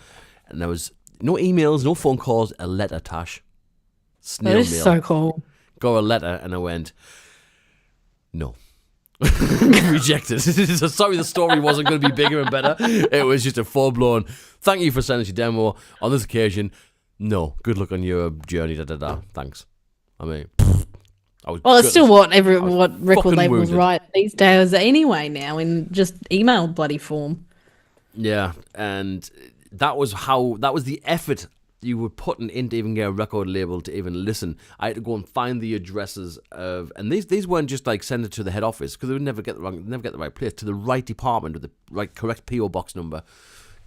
and there was no emails, no phone calls, a letter, Tash. Snail That is mail. so cool. Got a letter, and I went, no. Rejected. So sorry, the story wasn't going to be bigger and better. It was just a full-blown, thank you for sending us your demo. On this occasion, no. Good luck on your journey, Thanks. I mean, I was Well, it's still what fucking record labels wounded. write these days anyway now in just email bloody form. Yeah, and that was the effort you were putting in to even get a record label to even listen. I had to go and find the addresses of, and these weren't just like send it to the head office, because they would never get the right place, to the right department with the right correct PO box number,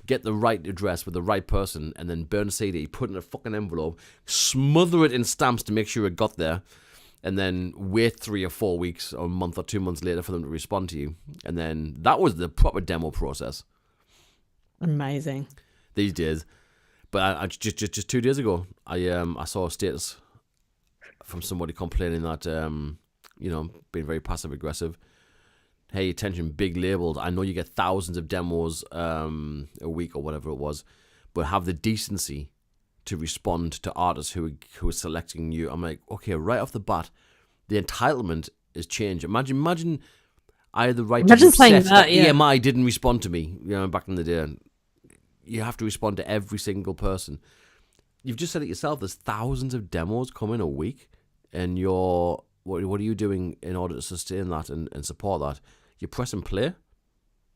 get the right address with the right person, and then burn a CD, put it in a fucking envelope, smother it in stamps to make sure it got there, and then wait 3 or 4 weeks or a month or 2 months later for them to respond to you. And then that was the proper demo process Amazing. these days. But I just 2 days ago, I saw a status from somebody complaining that being very passive aggressive. Hey, attention, big labels. I know you get thousands of demos a week or whatever it was, but have the decency to respond to artists who are selecting you. I'm like, okay, right off the bat, the entitlement is changed. Imagine I had the right Imagine to saying set that, yeah. EMI didn't respond to me, back in the day. You have to respond to every single person. You've just said it yourself. There's thousands of demos coming a week, and what are you doing in order to sustain that and support that? You're pressing play.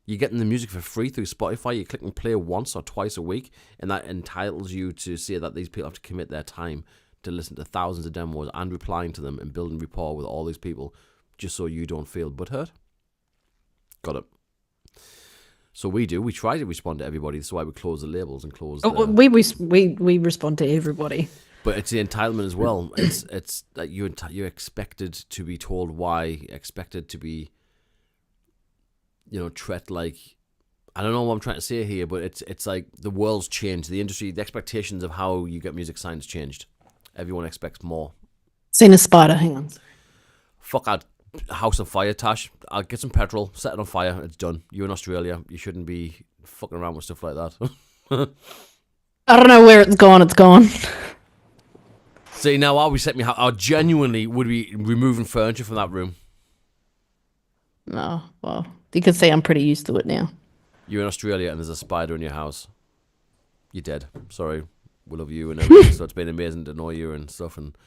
You're getting the music for free through Spotify. You're clicking play once or twice a week, and that entitles you to say that these people have to commit their time to listen to thousands of demos and replying to them and building rapport with all these people, just so you don't feel butthurt. Got it. So we try to respond to everybody. That's why we close the labels and close. We respond to everybody. But it's the entitlement as well. It's that you're expected to be told why, expected to be, treat like, I don't know what I'm trying to say here, but it's like the world's changed. The industry, the expectations of how you get music signed has changed. Everyone expects more. Seen a spider. Hang on. Fuck out. House on fire, Tash. I'll get some petrol, set it on fire, it's done. You're in Australia. You shouldn't be fucking around with stuff like that. I don't know where it's gone. See, now I genuinely would be removing furniture from that room. No, well, you can see I'm pretty used to it now. You're in Australia and there's a spider in your house. You're dead. Sorry. We love you and everything. So it's been amazing to know you and stuff. And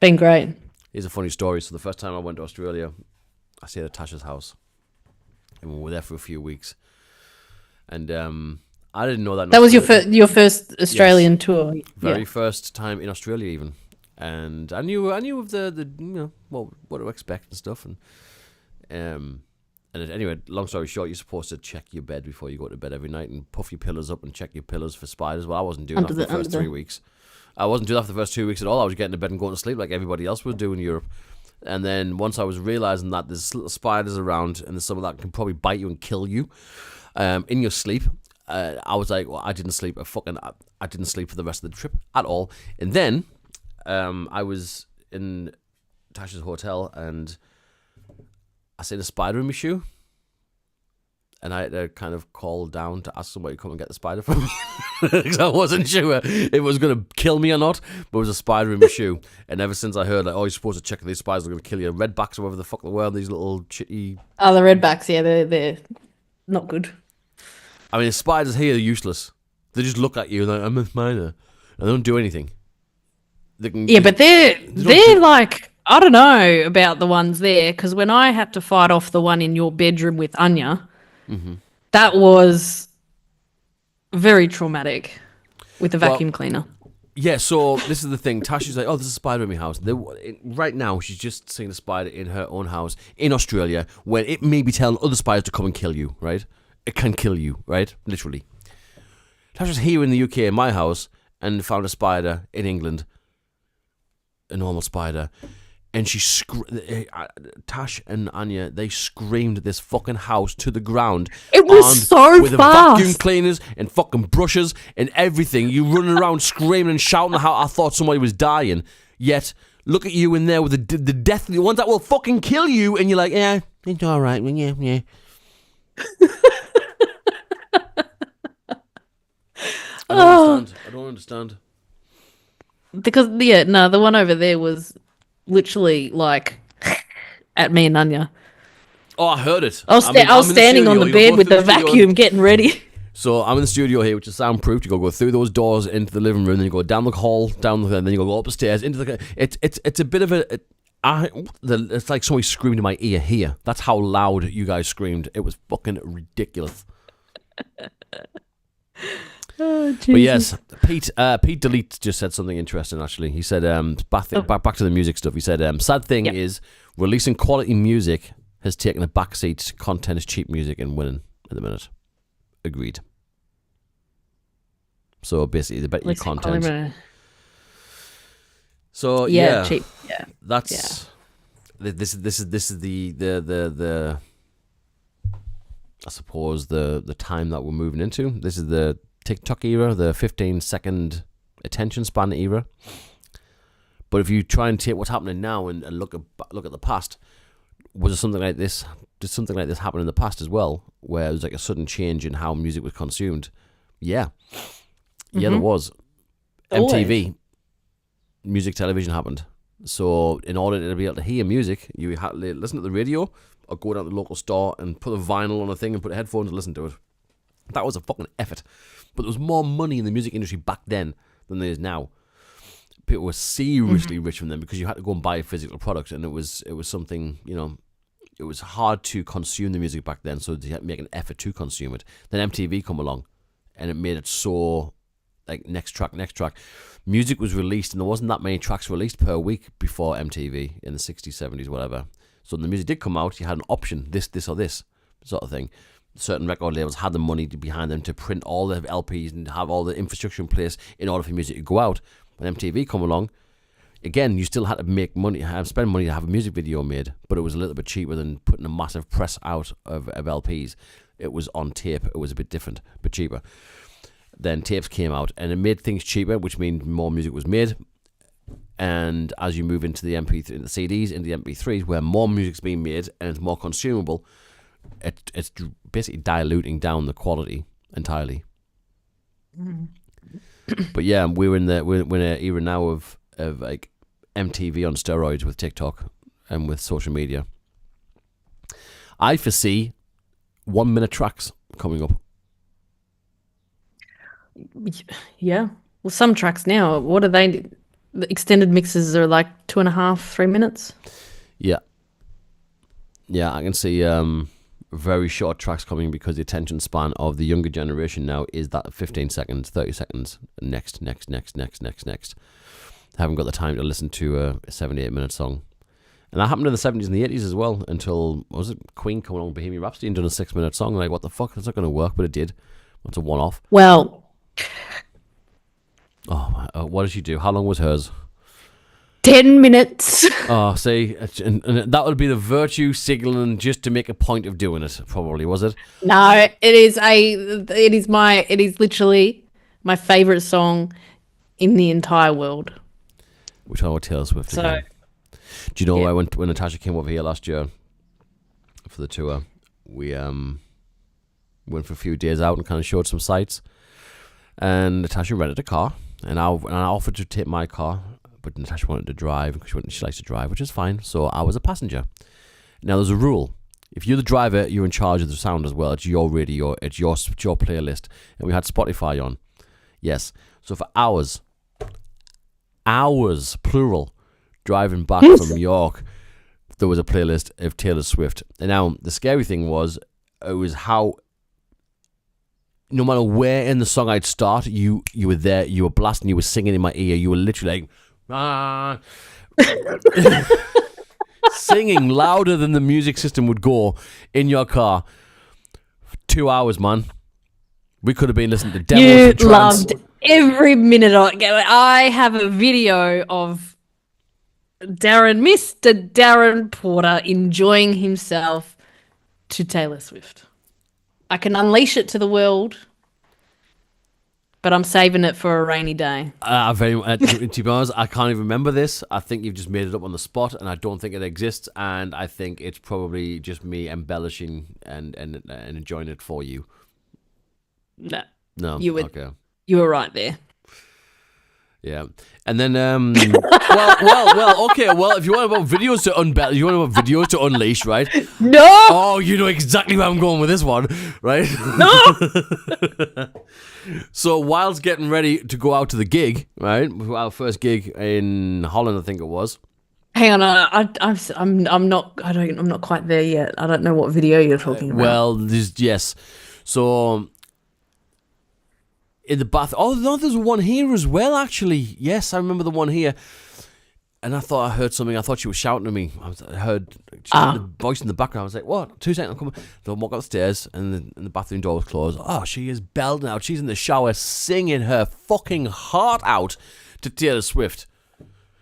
Been great. here's a funny story. So the first time I went to Australia, I stayed at Tasha's house. And we were there for a few weeks. And I didn't know that. That was your first Australian tour. Very first time in Australia, even, and I knew of the what to expect and stuff, and anyway, long story short, you're supposed to check your bed before you go to bed every night and puff your pillows up and check your pillows for spiders. Well, I wasn't doing that for the first 3 weeks. I wasn't doing that for the first 2 weeks at all. I was getting to bed and going to sleep like everybody else was doing in Europe. And then once I was realizing that there's little spiders around and there's some of that can probably bite you and kill you in your sleep. I was like, well, I didn't sleep I didn't sleep for the rest of the trip at all. And then I was in Tasha's hotel and I seen a spider in my shoe. And I had to kind of call down to ask somebody to come and get the spider from me. Because I wasn't sure if it was going to kill me or not. But it was a spider in my shoe. And ever since I heard, like, oh, you're supposed to check if these spiders are going to kill you. Redbacks or whatever the fuck they were, these little chitty... Oh, the redbacks, yeah, they're not good. I mean, the spiders here are useless. They just look at you like, I'm a spider. And they don't do anything. But they're like, I don't know about the ones there. Because when I had to fight off the one in your bedroom with Anya... Mm-hmm. That was very traumatic with the vacuum cleaner. Yeah, so this is the thing. Tasha's like, oh, there's a spider in my house. Right now, she's just seeing a spider in her own house in Australia when it may be telling other spiders to come and kill you, right? It can kill you, right? Literally. Tasha's here in the UK in my house and found a spider in England, a normal spider. And Tash and Anya, they screamed this fucking house to the ground. It was armed so with fast. vacuum cleaners and fucking brushes and everything. You running around screaming and shouting how I thought somebody was dying. Yet, look at you in there with the deathly ones that will fucking kill you, and you're like, yeah, it's all right. Yeah. I don't understand. Because the one over there was literally like at me and Anya. Oh, I heard it. I was standing on the bed with the vacuum getting ready. So I'm in the studio here, which is soundproof. You go through those doors into the living room, then you go down the hall, and then you go up the stairs into the. It's a bit of a. It's like somebody screamed in my ear here. That's how loud you guys screamed. It was fucking ridiculous. Oh, Jesus. But yes, Pete Delete just said something interesting. Actually, he said, back to the music stuff. He said, sad thing is releasing quality music has taken a backseat to content is cheap music and winning at the minute. Agreed. So basically, the better your content. So yeah, cheap. Yeah, that's this is the I suppose the time that we're moving into. This is the TikTok era, the 15-second attention span era. But if you try and take what's happening now and look at the past, was there something like this? Did something like this happen in the past as well, where there was like a sudden change in how music was consumed? Yeah, there was. Always. MTV, music television happened. So in order to be able to hear music, you had to listen to the radio or go down to the local store and put a vinyl on a thing and put headphones and listen to it. That was a fucking effort. But there was more money in the music industry back then than there is now. People were seriously rich from them because you had to go and buy a physical product, and it was something, it was hard to consume the music back then, so they had to make an effort to consume it. Then MTV come along, and it made it so, like, next track. Music was released, and there wasn't that many tracks released per week before MTV in the 60s, 70s, whatever. So when the music did come out, you had an option, this or this sort of thing. Certain record labels had the money behind them to print all the LPs and have all the infrastructure in place in order for music to go out. When MTV come along, again, you still had to make money, spend money to have a music video made, but it was a little bit cheaper than putting a massive press out of LPs. It was on tape. It was a bit different, but cheaper. Then tapes came out, and it made things cheaper, which means more music was made. And as you move into the MP3, into the CDs, into the MP3s, where more music's being made and it's more consumable, it's basically diluting down the quality entirely. But yeah, we're in an era now of like MTV on steroids with TikTok and with social media. I foresee 1 minute tracks coming up. Yeah. Well, some tracks now, what are they? The extended mixes are like 2.5, 3 minutes. Yeah, I can see very short tracks coming because the attention span of the younger generation now is that 15 seconds, 30 seconds, next. Haven't got the time to listen to a 78 minute song. And that happened in the 70s and the 80s as well, until, was it Queen coming along with Bohemian Rhapsody and done a 6 minute song? Like, what the fuck? That's not going to work, but it did. It's a one off. Well, what did she do? How long was hers? 10 minutes. Oh, see, and that would be the virtue signaling just to make a point of doing it, probably, was it? No, it is literally my favorite song in the entire world. Which one with Taylor Swift again? Do you know when Natasha came over here last year for the tour, we went for a few days out and kind of showed some sights, and Natasha rented a car, and I offered to take my car, but Natasha wanted to drive because she likes to drive, which is fine. So I was a passenger. Now there's a rule: if you're the driver, you're in charge of the sound as well. It's your radio, it's your playlist, and we had Spotify on. Yes, so for hours, plural, driving back from York, there was a playlist of Taylor Swift. And now the scary thing was how, no matter where in the song I'd start, you were there, you were blasting, you were singing in my ear, you were literally like, singing louder than the music system would go in your car for 2 hours, man. We could have been listening to Devils and Trance. Loved every minute of it. I have a video of Mr. Darren Porter, enjoying himself to Taylor Swift. I can unleash it to the world, but I'm saving it for a rainy day. To be honest, I can't even remember this. I think you've just made it up on the spot, and I don't think it exists. And I think it's probably just me embellishing and enjoying it for you. No, you were okay. You were right there. Yeah, and then well, okay. Well, if you want about videos to unleash, right? No. Oh, you know exactly where I'm going with this one, right? No. So whilst getting ready to go out to the gig, right? Our first gig in Holland, I think it was. Hang on, I'm not quite there yet. I don't know what video you're talking about. Well, yes. So in the bath. Oh no, there's one here as well. Actually, yes, I remember the one here. And I thought I heard something. I thought she was shouting at me. I heard the voice in the background. I was like, "What? 2 seconds, I'm coming." They'll walk upstairs, and the bathroom door was closed. Oh, she is belting out. She's in the shower singing her fucking heart out to Taylor Swift.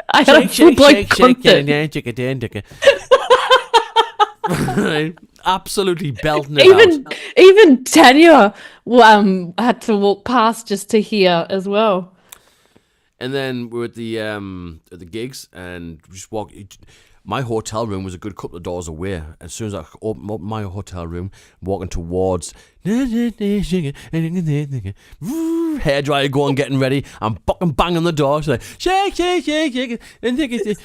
I had a full-blown concert. Absolutely belting it out. Even Tanya had to walk past just to hear as well. And then we're at the gigs, and we just walk. My hotel room was a good couple of doors away. As soon as I opened up my hotel room, walking towards hairdryer going, getting ready. I'm fucking banging the door. She's like, shake, shake, shake, shake, and take it.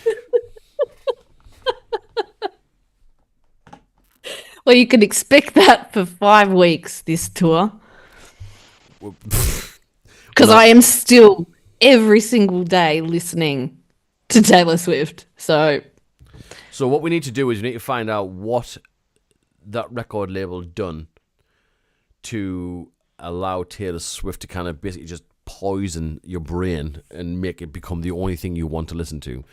Well, you can expect that for 5 weeks, this tour. Because I am still every single day listening to Taylor Swift. So what we need to do is we need to find out what that record label done to allow Taylor Swift to kind of basically just poison your brain and make it become the only thing you want to listen to.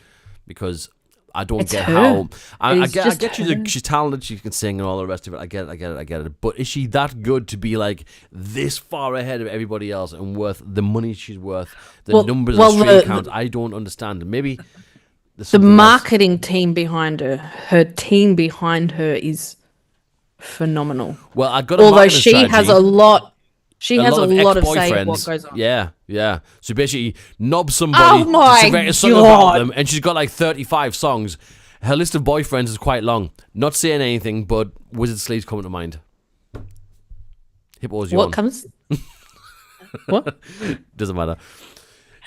Because I don't get how I get you. She's talented. She can sing and all the rest of it. I get it. But is she that good to be like this far ahead of everybody else and worth the money she's worth, the numbers and stream counts? I don't understand. Maybe the marketing team behind her team behind her is phenomenal. Well, I got. Although she has a lot. She has a lot of say in what goes on. Yeah. So basically, knob somebody to write a song about them, and she's got like 35 songs. Her list of boyfriends is quite long. Not saying anything, but Wizard Sleeve's coming to mind. Hippo's yawn. What comes? What? Doesn't matter.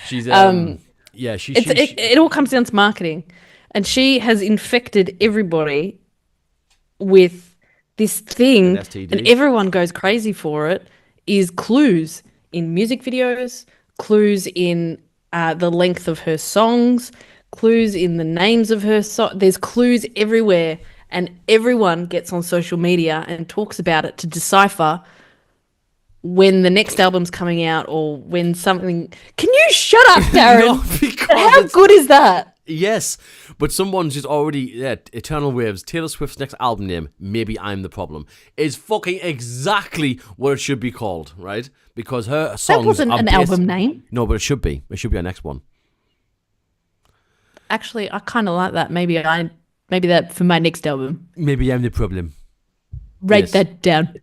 She's it all comes down to marketing, and she has infected everybody with this thing, and everyone goes crazy for it. Is clues in music videos, clues in the length of her songs, clues in the names of her there's clues everywhere, and everyone gets on social media and talks about it to decipher when the next album's coming out or when something. Can you shut up, Darren? No, because how good is that? Yes, but someone's just already Eternal Waves, Taylor Swift's next album name, Maybe I'm the Problem, is fucking exactly what it should be called, right? Because her songs that wasn't an album name. No, but it should be. It should be our next one. Actually, I kind of like that. Maybe that for my next album. Maybe I'm the problem. Write that down.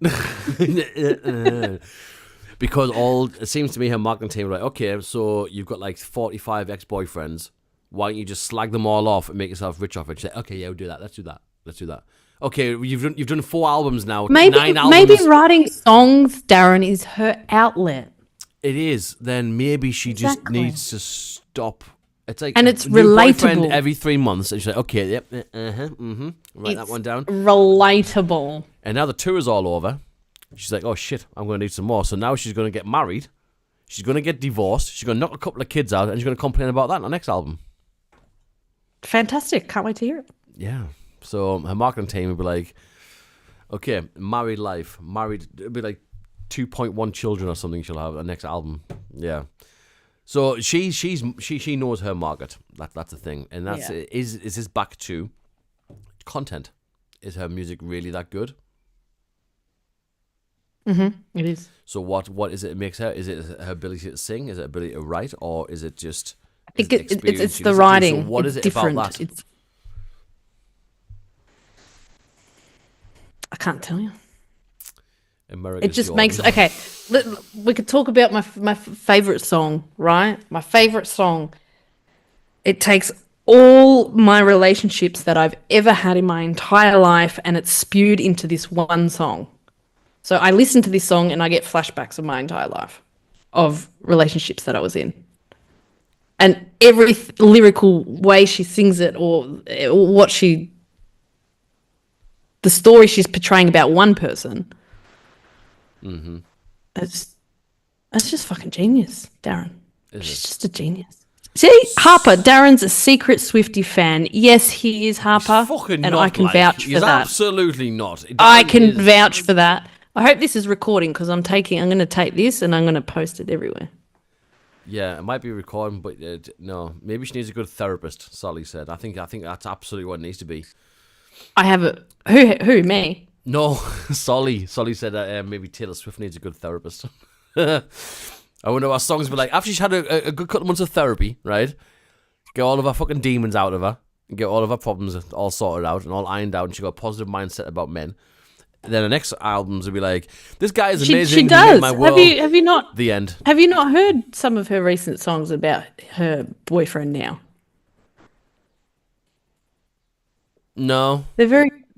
Because it seems to me her marketing team were like, okay, so you've got like 45 ex-boyfriends. Why don't you just slag them all off and make yourself rich off it? She's like, okay, yeah, we'll do that. Let's do that. Okay, you've done 4 albums now. 9 albums. Maybe writing songs, Darren, is her outlet. It is. Then maybe she just needs to stop. It's like, and it's relatable. Every 3 months, and she's like, okay, yep, write that one down. Relatable. And now the tour is all over. She's like, oh shit, I'm going to need some more. So now she's going to get married. She's going to get divorced. She's going to knock a couple of kids out, and she's going to complain about that on the next album. Fantastic. Can't wait to hear it. Yeah. So her marketing team would be like, okay, married life. It'd be like 2.1 children or something she'll have her next album. Yeah. So she knows her market. That's the thing. And that's is this back to content. Is her music really that good? Mm-hmm. It is. So what is it makes her? Is it her ability to sing? Is it ability to write? Or is it just is the experience it's you the listen to. writing. So what it's is it different. about that? I can't tell you. America's It just Jordan. makes okay. We could talk about my favorite song, right? My favorite song. It takes all my relationships that I've ever had in my entire life, and it's spewed into this one song. So I listen to this song, and I get flashbacks of my entire life, of relationships that I was in, and every lyrical way she sings it, or what the story she's portraying about one person. Mm-hmm. It's just fucking genius, Darren. Is She's it? just a genius. See, Harper, Darren's a secret Swiftie fan. Yes, he is, Harper, Fucking and not, I can like, vouch for he's that. absolutely not. I Darren can is- vouch for that. I hope this is recording because I'm going to tape this and I'm going to post it everywhere. Yeah, it might be recording, but no. Maybe she needs a good therapist, Sally said. I think that's absolutely what it needs to be. I have a who me? No, Solly said that maybe Taylor Swift needs a good therapist. I wonder what songs were like. After she's had a good couple of months of therapy, right? Get all of her fucking demons out of her. And get all of her problems all sorted out and all ironed out. And she got a positive mindset about men. And then the next albums will be like, this guy is amazing. She he does. made my world. Have you not? The end. Have you not heard some of her recent songs about her boyfriend now? No. They're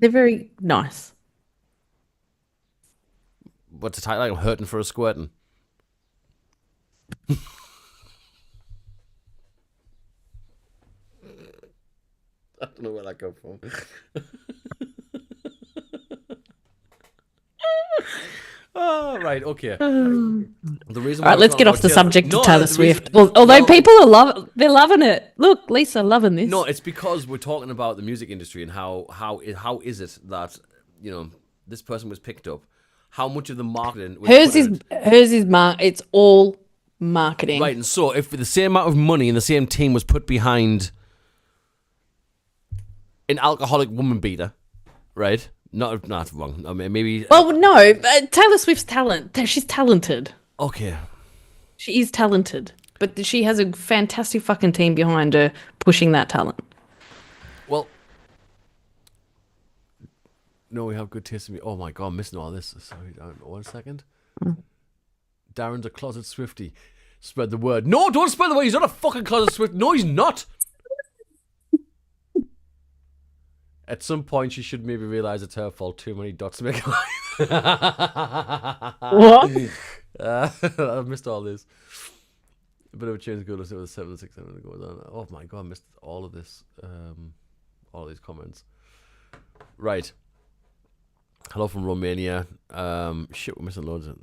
very nice. What's the title? Like, I'm hurting for a squirting. I don't know where that came from. Oh, right, okay. The reason All right, let's get off the subject of Taylor the reason- Swift. Although no, people are they're loving it. Look, Lisa, loving this. No, it's because we're talking about the music industry and how is it that, you know, this person was picked up? How much of the marketing was hers put is out? it's all marketing. Right, and so if the same amount of money and the same team was put behind an alcoholic woman beater, right? Not wrong. I mean, maybe. Well, no, Taylor Swift's she's talented. Okay. She is talented, but she has a fantastic fucking team behind her pushing that talent. Well, no, we have good taste in me. Oh my god, I'm missing all this. Sorry, 1 second. Darren's a closet Swiftie. Spread the word. No, don't spread the word. He's not a fucking closet Swiftie. No, he's not. At some point, she should maybe realize it's her fault. Too many dots make a line. What? I missed all this. A bit of a change. Good. It was 7 6 7 goes on. Oh my god, I missed all of this. All these comments. Right. Hello from Romania. Shit, we're missing loads of.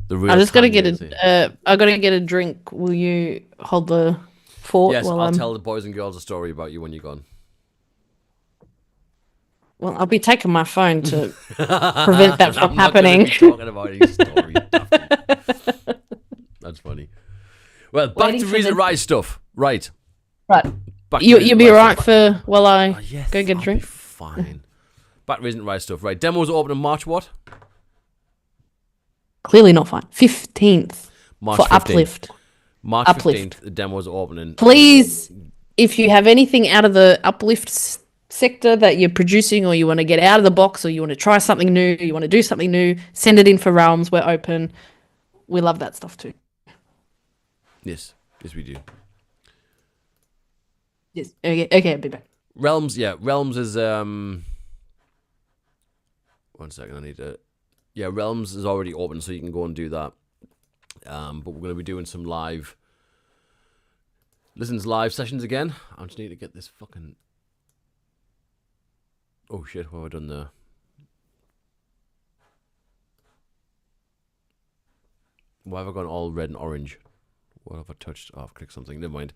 The real I'm just gonna get Kanye, I gotta get a drink. Will you hold the fort? Yes, while I'll I'm... tell the boys and girls a story about you when you're gone. Well, I'll be taking my phone to prevent that from I'm not gonna happening. be talking about any story. That's funny. Well, back Waiting to for Reason the- Rise stuff. Right. Right. Back to You'll Reason be Rise alright stuff. for while I Yes, go get a I'll drink? be fine. Back to Reason Rise stuff. Right. Demos open in March what? Clearly not fine. 15th March for 15th. Uplift. March Uplift. 15th, the demos are opening. Please, if you have anything out of the Uplift sector that you're producing, or you want to get out of the box, or you want to try something new, you want to do something new, send it in for Realms. We're open. We love that stuff too. Yes. Yes, we do. Yes. Okay, I'll be back. Realms, yeah. Realms is 1 second, I need to. Yeah, Realms is already open, so you can go and do that. But we're going to be doing some live sessions again. I just need to get this fucking. Oh shit! What have I done there? Why have I gone all red and orange? What have I touched? Oh, I've clicked something. Never mind.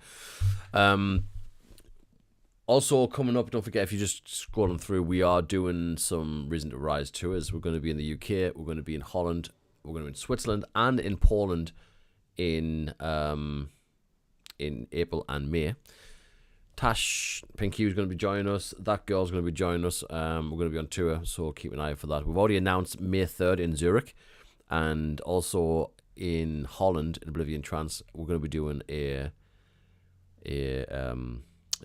Also coming up, don't forget, if you're just scrolling through, we are doing some Reason to Rise tours. We're going to be in the UK, we're going to be in Holland, we're going to be in Switzerland, and in Poland in April and May. Tash Pinky is going to be joining us. That girl's going to be joining us. We're going to be on tour, so keep an eye out for that. We've already announced May 3rd in Zurich, and also in Holland, in Oblivion Trance, we're going to be doing a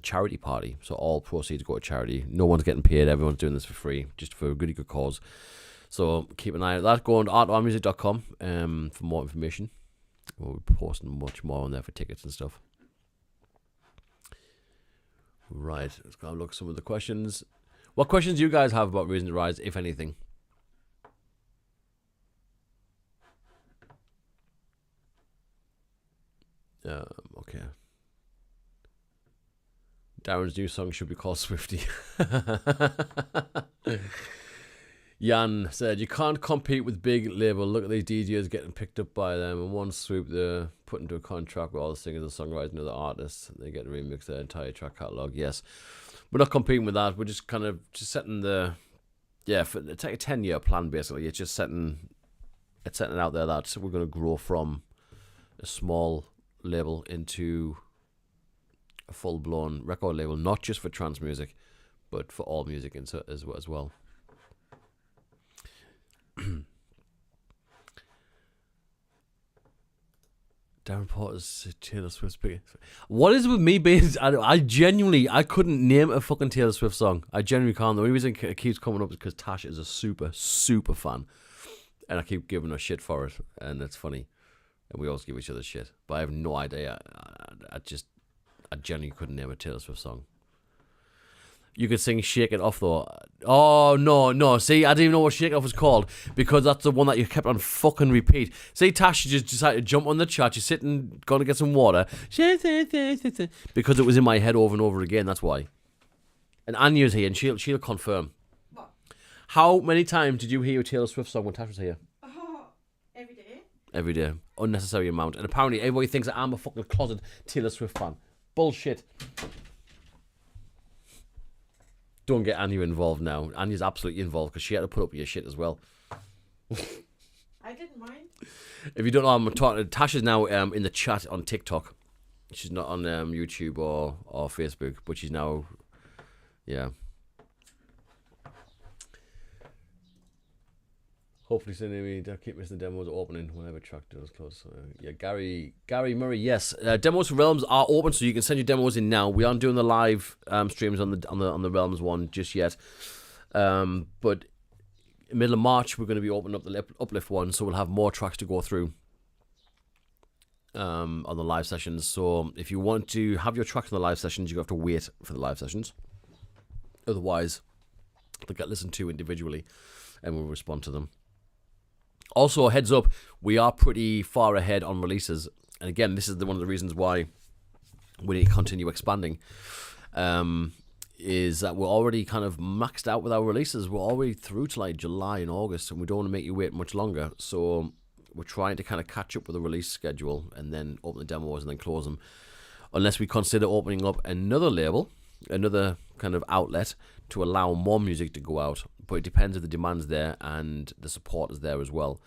charity party. So all proceeds go to charity. No one's getting paid. Everyone's doing this for free, just for a really good cause. So keep an eye on that. Go on to artourmusic.com for more information. We'll be posting much more on there for tickets and stuff. Right, let's go and look at some of the questions. What questions do you guys have about Reason to Rise, if anything? Okay. Darren's new song should be called Swifty. Jan said, you can't compete with big label. Look at these DJs getting picked up by them. In one swoop, they're put into a contract with all the singers and songwriters and other artists. They get to remix their entire track catalogue. Yes. We're not competing with that. We're just kind of just setting the... Yeah, it's like a 10-year plan, basically. It's just setting it out there that we're going to grow from a small label into a full-blown record label, not just for trance music, but for all music as well. Darren Porter's Taylor Swift's biggest. What is with me being? I genuinely couldn't name a fucking Taylor Swift song. I genuinely can't. The only reason it keeps coming up is because Tash is a super fan, and I keep giving her shit for it, and it's funny, and we always give each other shit. But I have no idea. I genuinely couldn't name a Taylor Swift song. You could sing Shake It Off though. Oh, no. See, I didn't even know what Shake It Off was called because that's the one that you kept on fucking repeat. See, Tash just decided to jump on the chat. You're sitting, going to get some water. Because it was in my head over and over again, that's why. And Anya's here and she'll confirm. What? How many times did you hear a Taylor Swift song when Tash was here? Every day. Every day. Unnecessary amount. And apparently everybody thinks that I'm a fucking closet Taylor Swift fan. Bullshit. Don't get Anya involved now. Anya's absolutely involved because she had to put up with your shit as well. I didn't mind. If you don't know, I'm talking. Tasha's now in the chat on TikTok. She's not on YouTube or Facebook, but she's now, yeah. Hopefully, soon I keep missing the demos opening whenever track does close. Yeah, Gary Murray. Yes, demos for Realms are open, so you can send your demos in now. We aren't doing the live streams on the Realms one just yet, but in middle of March we're going to be opening up the Uplift one, so we'll have more tracks to go through on the live sessions. So if you want to have your tracks on the live sessions, you have to wait for the live sessions. Otherwise, they'll get listened to individually, and we'll respond to them. Also, heads up, we are pretty far ahead on releases. And again, this is one of the reasons why we need to continue expanding. Is that we're already kind of maxed out with our releases. We're already through to like July and August, and we don't want to make you wait much longer. So we're trying to kind of catch up with the release schedule and then open the demos and then close them. Unless we consider opening up another label, another kind of outlet to allow more music to go out. But it depends if the demand's there and the support is there as well.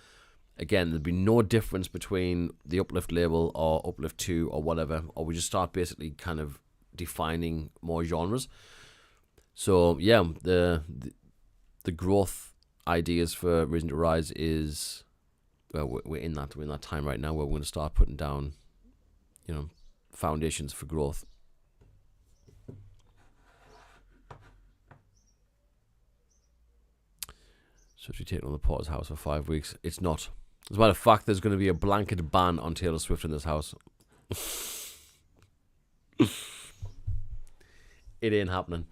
Again, there'd be no difference between the Uplift label or Uplift 2 or whatever, or we just start basically kind of defining more genres. So yeah, the growth ideas for Reason to Rise is, well, we're in that time right now where we're going to start putting down, foundations for growth. So if you take on the Porter's house for 5 weeks, it's not. As a matter of fact, there's going to be a blanket ban on Taylor Swift in this house. It ain't happening.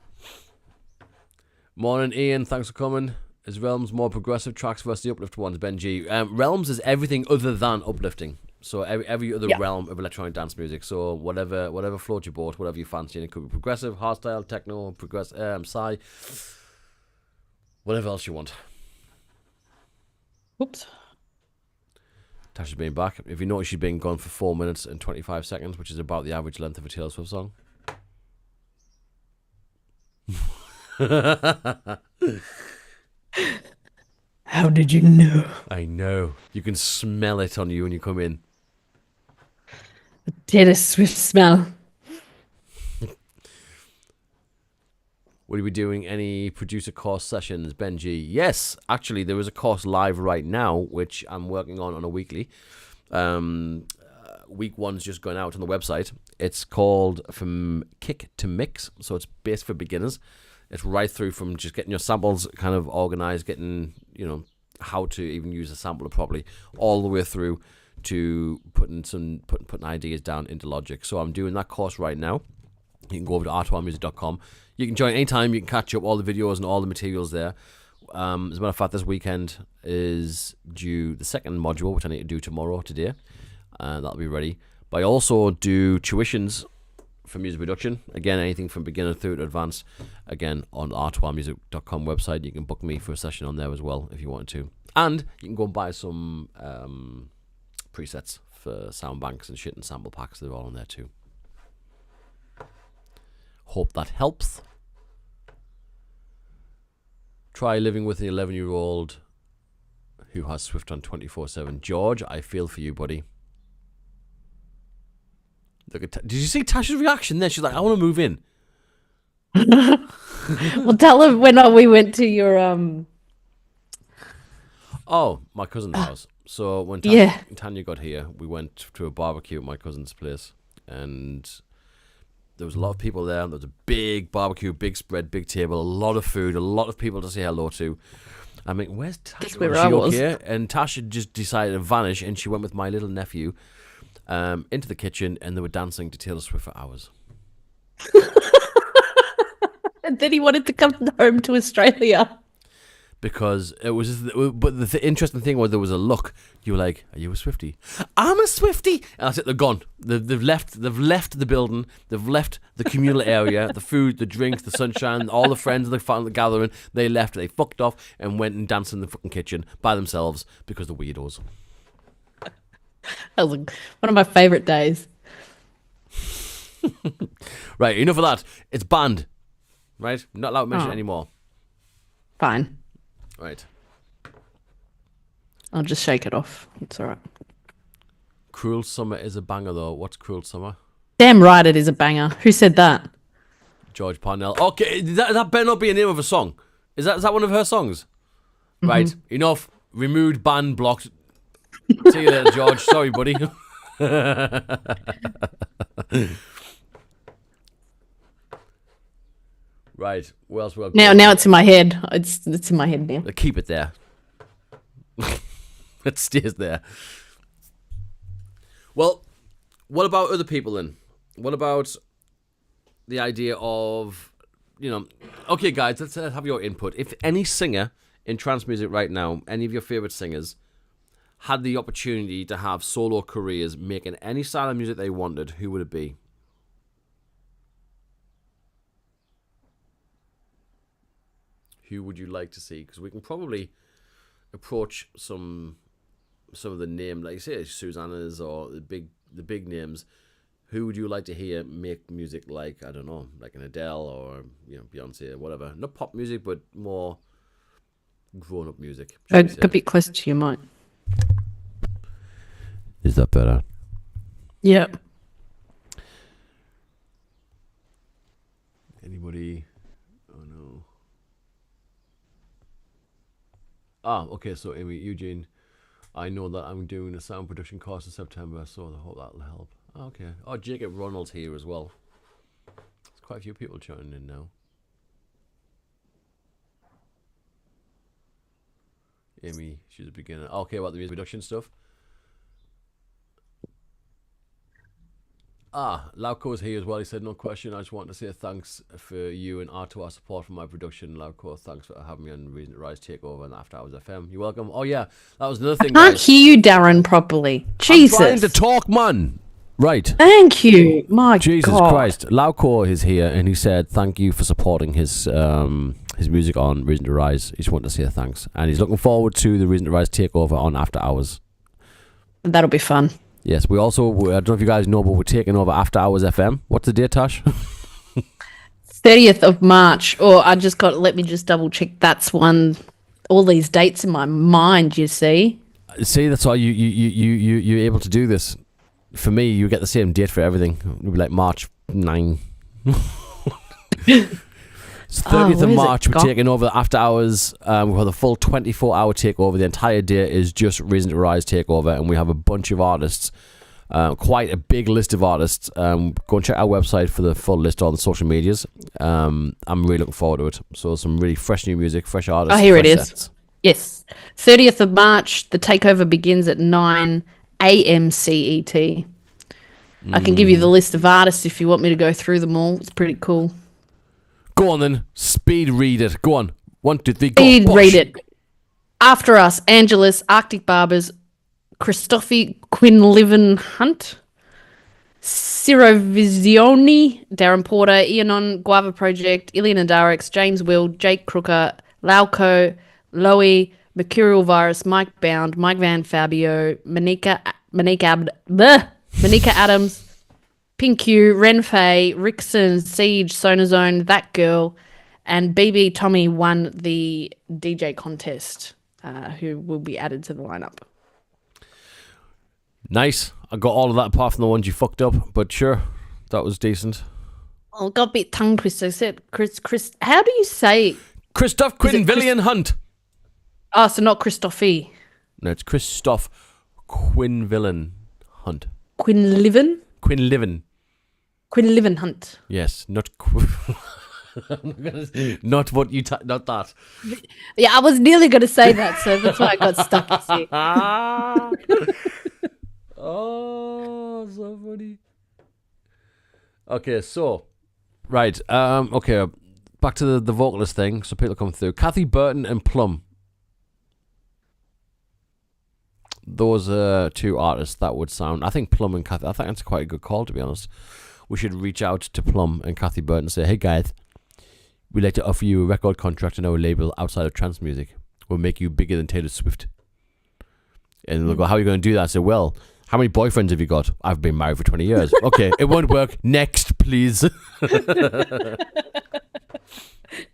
Morning, Ian. Thanks for coming. Is Realms more progressive tracks versus the Uplift ones? Ben G. Realms is everything other than uplifting. So every other realm of electronic dance music. So whatever floats your boat, whatever you fancy. And it could be progressive, hardstyle, techno, psy, whatever else you want. Oops. Tasha's been back. If you notice, she's been gone for 4 minutes and 25 seconds, which is about the average length of a Taylor Swift song. How did you know? I know. You can smell it on you when you come in. The Taylor Swift smell. Will you be doing any producer course sessions, Benji? Yes, actually, there is a course live right now, which I'm working on a weekly. week one's just gone out on the website. It's called From Kick to Mix, so it's based for beginners. It's right through from just getting your samples kind of organized, getting, you know, how to even use a sampler properly, all the way through to putting ideas down into Logic. So I'm doing that course right now. You can go over to artoiremusic.com. You can join anytime. You can catch up all the videos and all the materials there. As a matter of fact, this weekend is due the second module, which I need to do today, and that'll be ready. But I also do tuitions for music production. Again, anything from beginner through to advanced. Again, on the artoiremusic.com website, you can book me for a session on there as well if you wanted to. And you can go and buy some presets for sound banks and shit and sample packs. They're all on there too. Hope that helps. Try living with an 11-year-old who has Swift on 24/7. George, I feel for you, buddy. Look at did you see Tasha's reaction there? She's like, I want to move in. Well, tell her when we went to your Oh, my cousin's house. So when Tanya got here, we went to a barbecue at my cousin's place, and there was a lot of people there. There was a big barbecue, big spread, big table, a lot of food, a lot of people to say hello to. I mean, where's Tasha? That's where I was. Okay? And Tasha just decided to vanish, and she went with my little nephew into the kitchen, and they were dancing to Taylor Swift for hours. And then he wanted to come home to Australia. Because it was, but the interesting thing was there was a look. You were like, "Are you a Swiftie?" I'm a Swiftie. And that's it. They're gone. They've left. They've left the building. They've left the communal area, the food, the drinks, the sunshine, all the friends that found the gathering. They left. They fucked off and went and danced in the fucking kitchen by themselves because they're weirdos. That was one of my favourite days. Right. Enough of that. It's banned. Right. Not allowed to mention it anymore. Fine. Right. I'll just shake it off. It's all right. Cruel Summer is a banger, though. What's Cruel Summer? Damn right it is a banger. Who said that? George Parnell. Okay, that better not be a name of a song. Is that one of her songs? Mm-hmm. Right. Enough. Removed, banned, blocked. See you later, George. Sorry, buddy. Right. What else we got? Now it's in my head. It's in my head now. Keep it there. It stays there. Well, what about other people then? What about the idea of, you know, okay, guys, let's have your input. If any singer in trance music right now, any of your favorite singers, had the opportunity to have solo careers making any style of music they wanted, who would it be? Who would you like to see? Because we can probably approach some of the name, like you say, Susanna's or the big names. Who would you like to hear make music like, I don't know, like an Adele or, you know, Beyonce or whatever? Not pop music, but more grown-up music. A bit closer to your mic. Is that better? Yep. Anybody? Oh no. Okay, so Amy, Eugene, I know that I'm doing a sound production course in September, so I hope that'll help. Okay. Oh, Jacob Ronald's here as well. There's quite a few people joining in now. Amy, she's a beginner. Okay, about the music production stuff. Lauco's here as well. He said, no question. I just want to say thanks for you and R2R support for my production. Lauco, thanks for having me on Reason to Rise Takeover and After Hours FM. You're welcome. Oh, yeah. That was another thing. I can't hear you, Darren, properly. Jesus. I'm trying to talk, man. Right. Thank you. My Jesus God. Christ. Lauco is here and he said, thank you for supporting his music on Reason to Rise. He just wanted to say thanks. And he's looking forward to the Reason to Rise Takeover on After Hours. That'll be fun. Yes, we also, I don't know if you guys know, but we're taking over After Hours FM. What's the date, Tash? 30th of March. Or let me just double check. That's one, all these dates in my mind, you see. See, that's why you're able to do this. For me, you get the same date for everything. It'll be like March 9. It's 30th of March, we're taking over After Hours. We have the full 24-hour takeover. The entire day is just Reason to Rise takeover, and we have a bunch of artists quite a big list of artists. Go and check our website for the full list on the social medias. I'm really looking forward to it. So some really fresh new music, fresh artists. Oh, here it fresh is. sets. Yes. 30th of March, the takeover begins at 9 a.m. CET. I can give you the list of artists if you want me to go through them all. It's pretty cool. Go on then. Speed read it. Go on. 1, 2, 3, go. Speed Wash. read it. After Us, Angelus, Arctic Barbers, Christophe Quinlivan Hunt, Cirovisioni, Darren Porter, Ianon, Guava Project, Ilian and Darix, James Will, Jake Crooker, Lauco, Loey, Mercurial Virus, Mike Bound, Mike Van Fabio, Monica Adams, Pink Q, Ren Fay, Rickson, Siege, Sonazone, That Girl, and BB Tommy won the DJ contest, who will be added to the lineup. Nice. I got all of that apart from the ones you fucked up, but sure, that was decent. Oh, got a bit tongue twisted. I said Chris. How do you say? Christophe Quinvillian Hunt. Oh, so not Christophe. No, it's Christophe Quinvillian Hunt. Quinlivan Hunt. Yes, not not what you not that. Yeah, I was nearly going to say that, so that's why I got stuck. You see. Oh, so funny. Okay, so right, okay, back to the vocalist thing. So people come through. Kathy Burton and Plum. Those are two artists that would sound. I think Plum and Kathy. I think that's quite a good call, to be honest. We should reach out to Plum and Kathy Burton and say, "Hey guys, we'd like to offer you a record contract on our label outside of trance music. We'll make you bigger than Taylor Swift." And they'll go, "How are you going to do that?" I say, "Well, how many boyfriends have you got?" "I've been married for 20 years. Okay, it won't work. Next, please.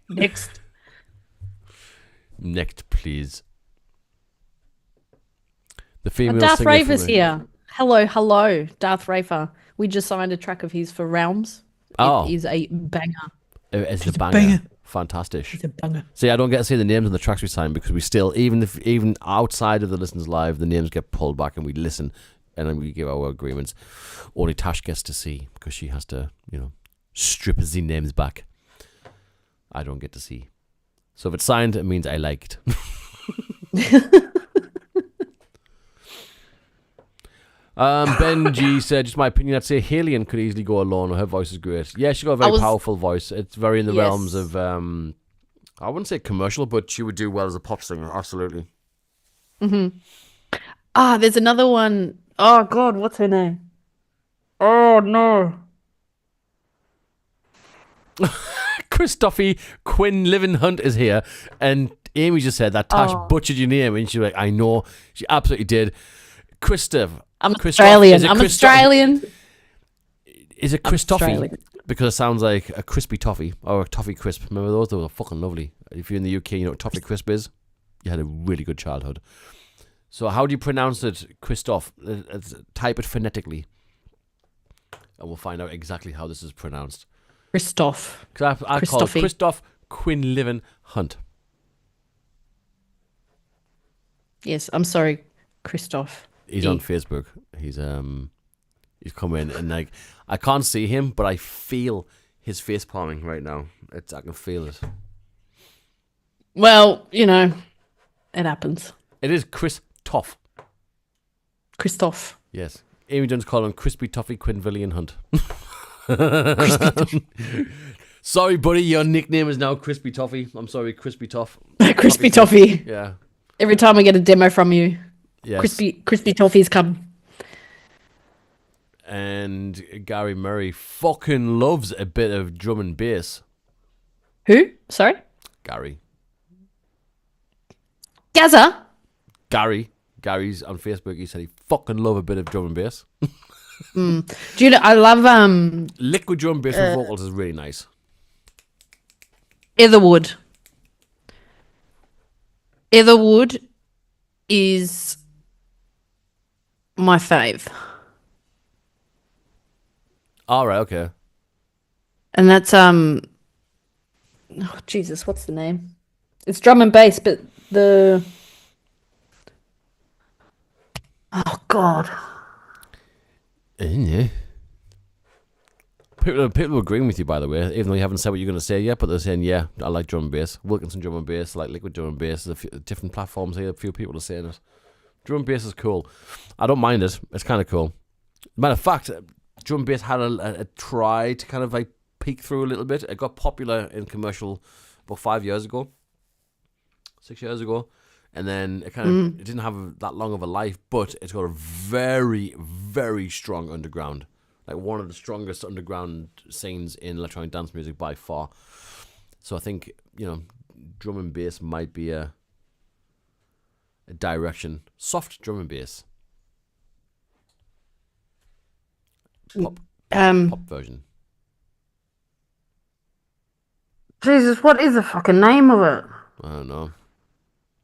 Next. Next, please. The female Darth singer Raver's from here. Hello, Darth Raver. We just signed a track of his for Realms. Oh. It is a banger. It's a banger. banger. Fantastic. It's a banger. See, I don't get to see the names on the tracks we sign because we still, even outside of the listens live, the names get pulled back and we listen and then we give our agreements. Only Tash gets to see because she has to, strip the names back. I don't get to see. So if it's signed, it means I liked. Benji said, just my opinion, I'd say Halion could easily go alone. Her voice is great. Yeah, she's got a very powerful voice. It's very in the realms of, I wouldn't say commercial, but she would do well as a pop singer. Absolutely. Mm-hmm. There's another one. Oh, God, what's her name? Oh, no. Christophe Quinlivan Hunt is here. And Amy just said that Tash butchered your name. And she's like, I know. She absolutely did. Christophe. I'm Australian. I'm Australian. Is it Christophe? Because it sounds like a crispy toffee or a toffee crisp. Remember those? They were fucking lovely. If you're in the UK, you know what toffee crisp is? You had a really good childhood. So how do you pronounce it, Christophe? Type it phonetically. And we'll find out exactly how this is pronounced. Christophe. Because I call it Christophe Quinlivan Hunt. Yes, I'm sorry, Christophe. He's on Facebook. He's come in and like I can't see him, but I feel his face palming right now. I can feel it. Well, it happens. It is Christophe. Christophe. Yes. Amy Dunn's calling him Crispy Toffee Quinvillian Hunt. Sorry, buddy, your nickname is now Crispy Toffee. I'm sorry, Crispy Toff. Crispy Toffee. Yeah. Every time I get a demo from you, yes. crispy toffees come. And Gary Murray fucking loves a bit of drum and bass. Who? Sorry? Gary. Gaza? Gary's on Facebook. He said he fucking love a bit of drum and bass. Do you know, I love liquid drum and bass with vocals is really nice. Etherwood. Etherwood is my fave. All right, okay. And that's oh Jesus, what's the name? It's drum and bass, but oh God. Yeah. People are agreeing with you, by the way, even though you haven't said what you're going to say yet, but they're saying, yeah, I like drum and bass. Wilkinson drum and bass, I like liquid drum and bass. There's a few different platforms here, a few people are saying it. Drum and bass is cool. I don't mind it. It's kind of cool. Matter of fact, drum and bass had a try to kind of like peek through a little bit. It got popular in commercial about 6 years ago. And then it it didn't have that long of a life, but it's got a very, very strong underground. Like one of the strongest underground scenes in electronic dance music by far. So I think, drum and bass might be a direction. Soft drum and bass. Pop version. Jesus, what is the fucking name of it? I don't know.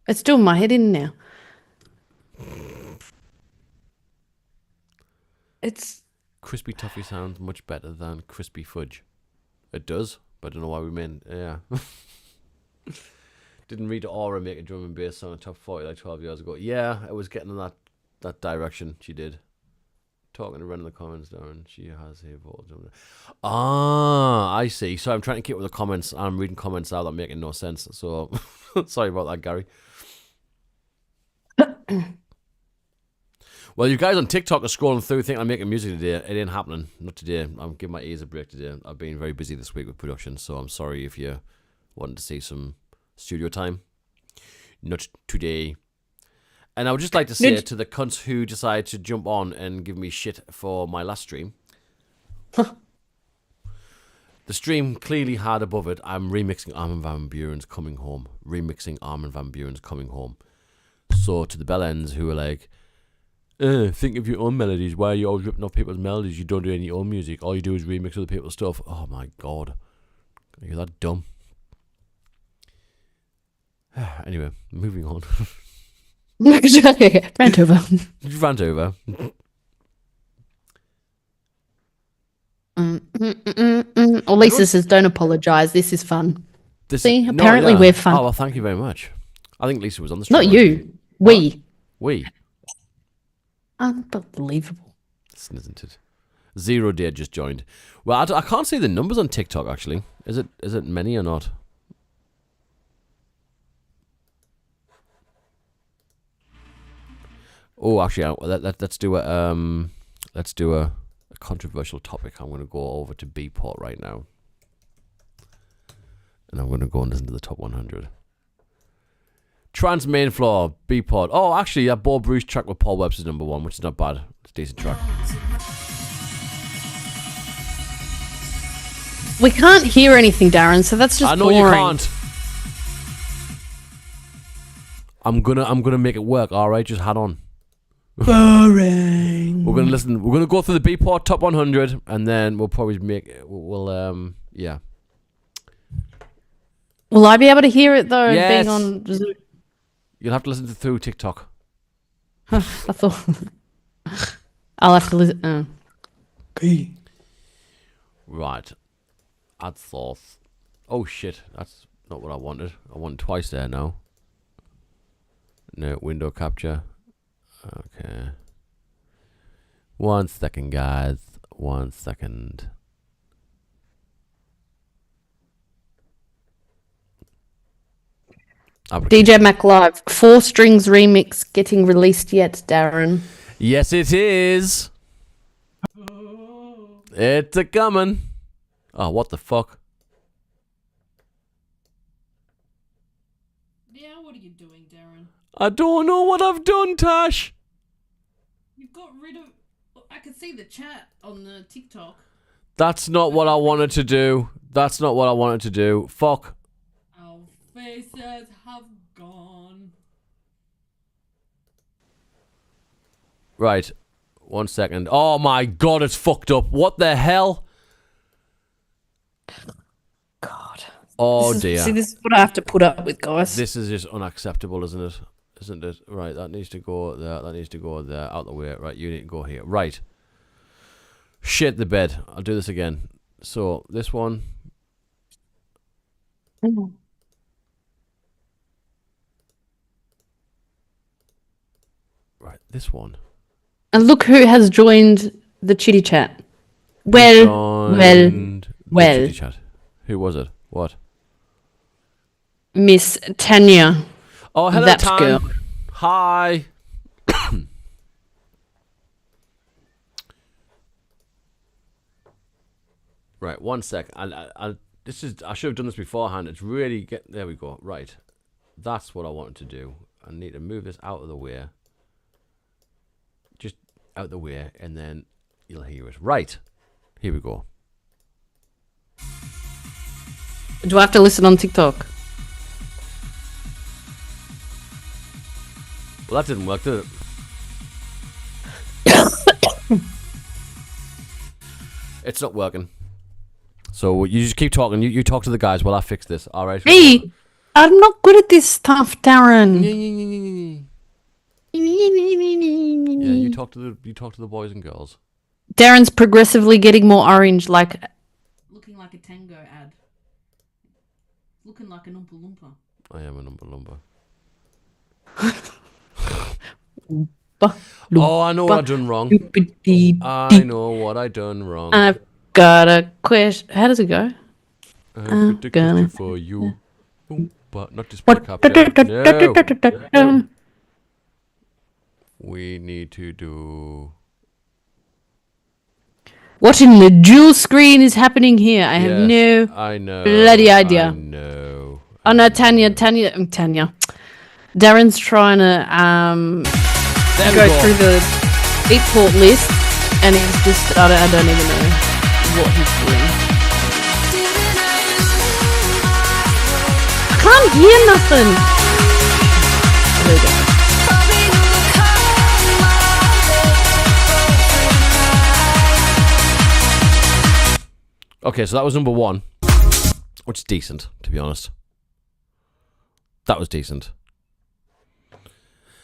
It's doing my head in now. It's... Crispy toffee sounds much better than crispy fudge. It does, but I don't know why we mean. Yeah. Didn't read Aura make a drum and bass song in top 40 like 12 years ago. Yeah, it was getting in that direction. She did. Talking to Ren in the comments, Darren. She has evolved. Ah, I see. So I'm trying to keep with the comments. I'm reading comments out that are making no sense. So sorry about that, Gary. Well, you guys on TikTok are scrolling through thinking I'm making music today. It ain't happening. Not today. I'm giving my ears a break today. I've been very busy this week with production, so I'm sorry if you wanted to see some studio time. Not today. And I would just like to say to the cunts who decided to jump on and give me shit for my last stream. The stream clearly had above it, I'm remixing Armin van Buuren's Coming Home. Remixing Armin van Buuren's Coming Home. So to the bellends who are like, think of your own melodies. Why are you always ripping off people's melodies? You don't do any own music. All you do is remix other people's stuff. Oh my god. You're that dumb. Anyway, moving on. Rant over. Rant over. Lisa says, don't apologise. This is fun. See, apparently we're fun. Oh, well, thank you very much. I think Lisa was on the stream. Not you. We. We. Unbelievable. Isn't it? 0 Day just joined. Well, I can't see the numbers on TikTok, actually. Is it many or not? Oh, actually, let's do a controversial topic. I'm going to go over to Beatport right now, and I'm going to go and listen to the top 100. Trans main floor, Beatport. Oh, actually, that Bo Bruce track with Paul Webster's #1, which is not bad. It's a decent track. We can't hear anything, Darren, so that's just I know boring. you can't. I'm gonna make it work. All right, just head on. Boring. We're gonna listen. We're gonna go through the Beatport top 100, and then we'll probably yeah. Will I be able to hear it though? Yes. Being on Zoom? You'll have to listen through TikTok. I thought I'll have to listen. Okay. Right. Add source. Oh shit, that's not what I wanted. I want twice there now. No, window capture. Okay. 1 second, guys. 1 second. DJ Mac Live 4 Strings remix getting released yet, Darren? Yes, it is. It's a coming. Oh, what the fuck? Yeah, what are you doing, Darren? I don't know what I've done, Tash. You've got rid of... I can see the chat on the TikTok. That's not what I wanted to do. That's not what I wanted to do. Fuck. Our faces have gone. Right. 1 second. Oh my god, it's fucked up. What the hell? God. Oh dear. See, this is what I have to put up with, guys. This is just unacceptable, isn't it? Isn't it? Right, that needs to go there. That needs to go there. Out the way. Right, you need to go here. Right. Shit the bed. I'll do this again. So, this one. Right, this one. And look who has joined the chitty chat. Well, Joined well. the chitty chat. Who was it? What? Miss Tanya. Oh, hello, That Tan. girl. Hi. Right, 1 sec. I should have done this beforehand. It's really there we go. Right, that's what I wanted to do. I need to move this out of the way, just out the way, and then you'll hear it. Right, here we go. Do I have to listen on TikTok? Well, that didn't work, did it? It's not working. So you just keep talking. You talk to the guys while I fix this. All right. Hey, I'm not good at this stuff, Darren. Yeah, you talk to the boys and girls. Darren's progressively getting more orange, like looking like a tango ad. Looking like an Oompa Loompa. I am an Oompa Loompa. Loompa, Oh, I know what I've done wrong. loompa-dee-dee. I know what I done wrong. I've got a question. How does it go? I've got a gonna- question for you. But not display capture. No. We need to do. What in the dual screen is happening here? I have no. I know. bloody idea. I know. Oh no, Tanya. Darren's trying to There we go through the export list, and he's just I don't even know what he's doing. I can't hear nothing. There we go. Okay, so that was number 1, which is decent, to be honest. That was decent.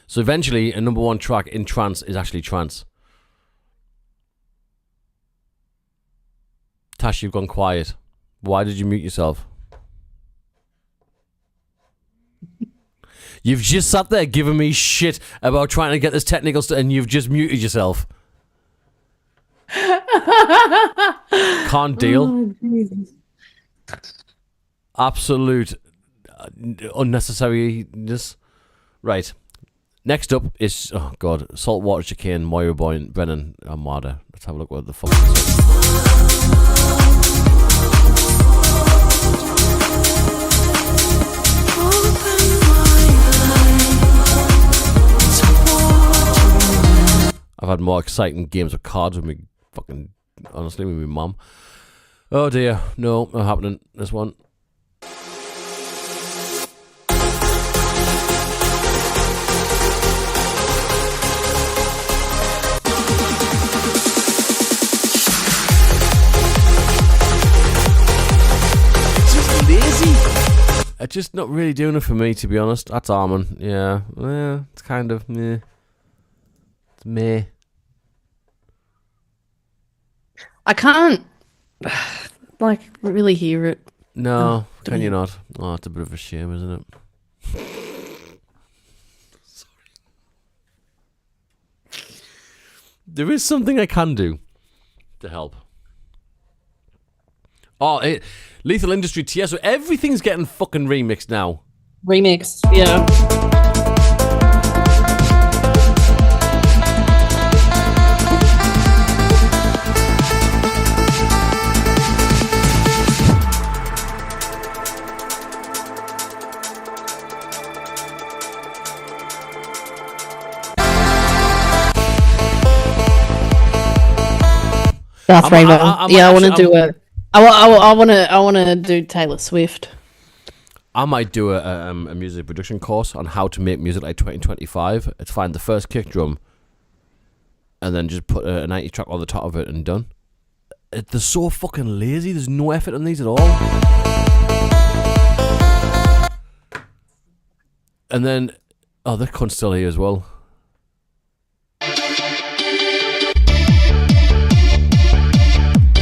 So eventually, a number 1 track in trance is actually trance. Tash, you've gone quiet. Why did you mute yourself? You've just sat there giving me shit about trying to get this technical stuff, and you've just muted yourself. Can't deal. Oh, Jesus. Absolute unnecessariness. Right. Next up is, oh god, Saltwater Chicane, Moira Brennan, Armada. Let's have a look what the fuck this is. I've had more exciting games of cards with me fucking, honestly, with my mum. Oh dear, no, not happening, this one. It's just not really doing it for me, to be honest. That's Armin. Yeah, it's kind of meh. It's meh. I can't really hear it. No, can you not? Oh, it's a bit of a shame, isn't it? Sorry. There is something I can do to help. Oh, Lethal Industry Tiesto. Everything's getting fucking remixed now. Remix, yeah. Darth Vader. I want to do it. I want to do Taylor Swift. I might do a music production course on how to make music like 2025. It's find the first kick drum and then just put a 90 track on the top of it and done. They're so fucking lazy. There's no effort on these at all. And then, oh, that cunt's still here as well.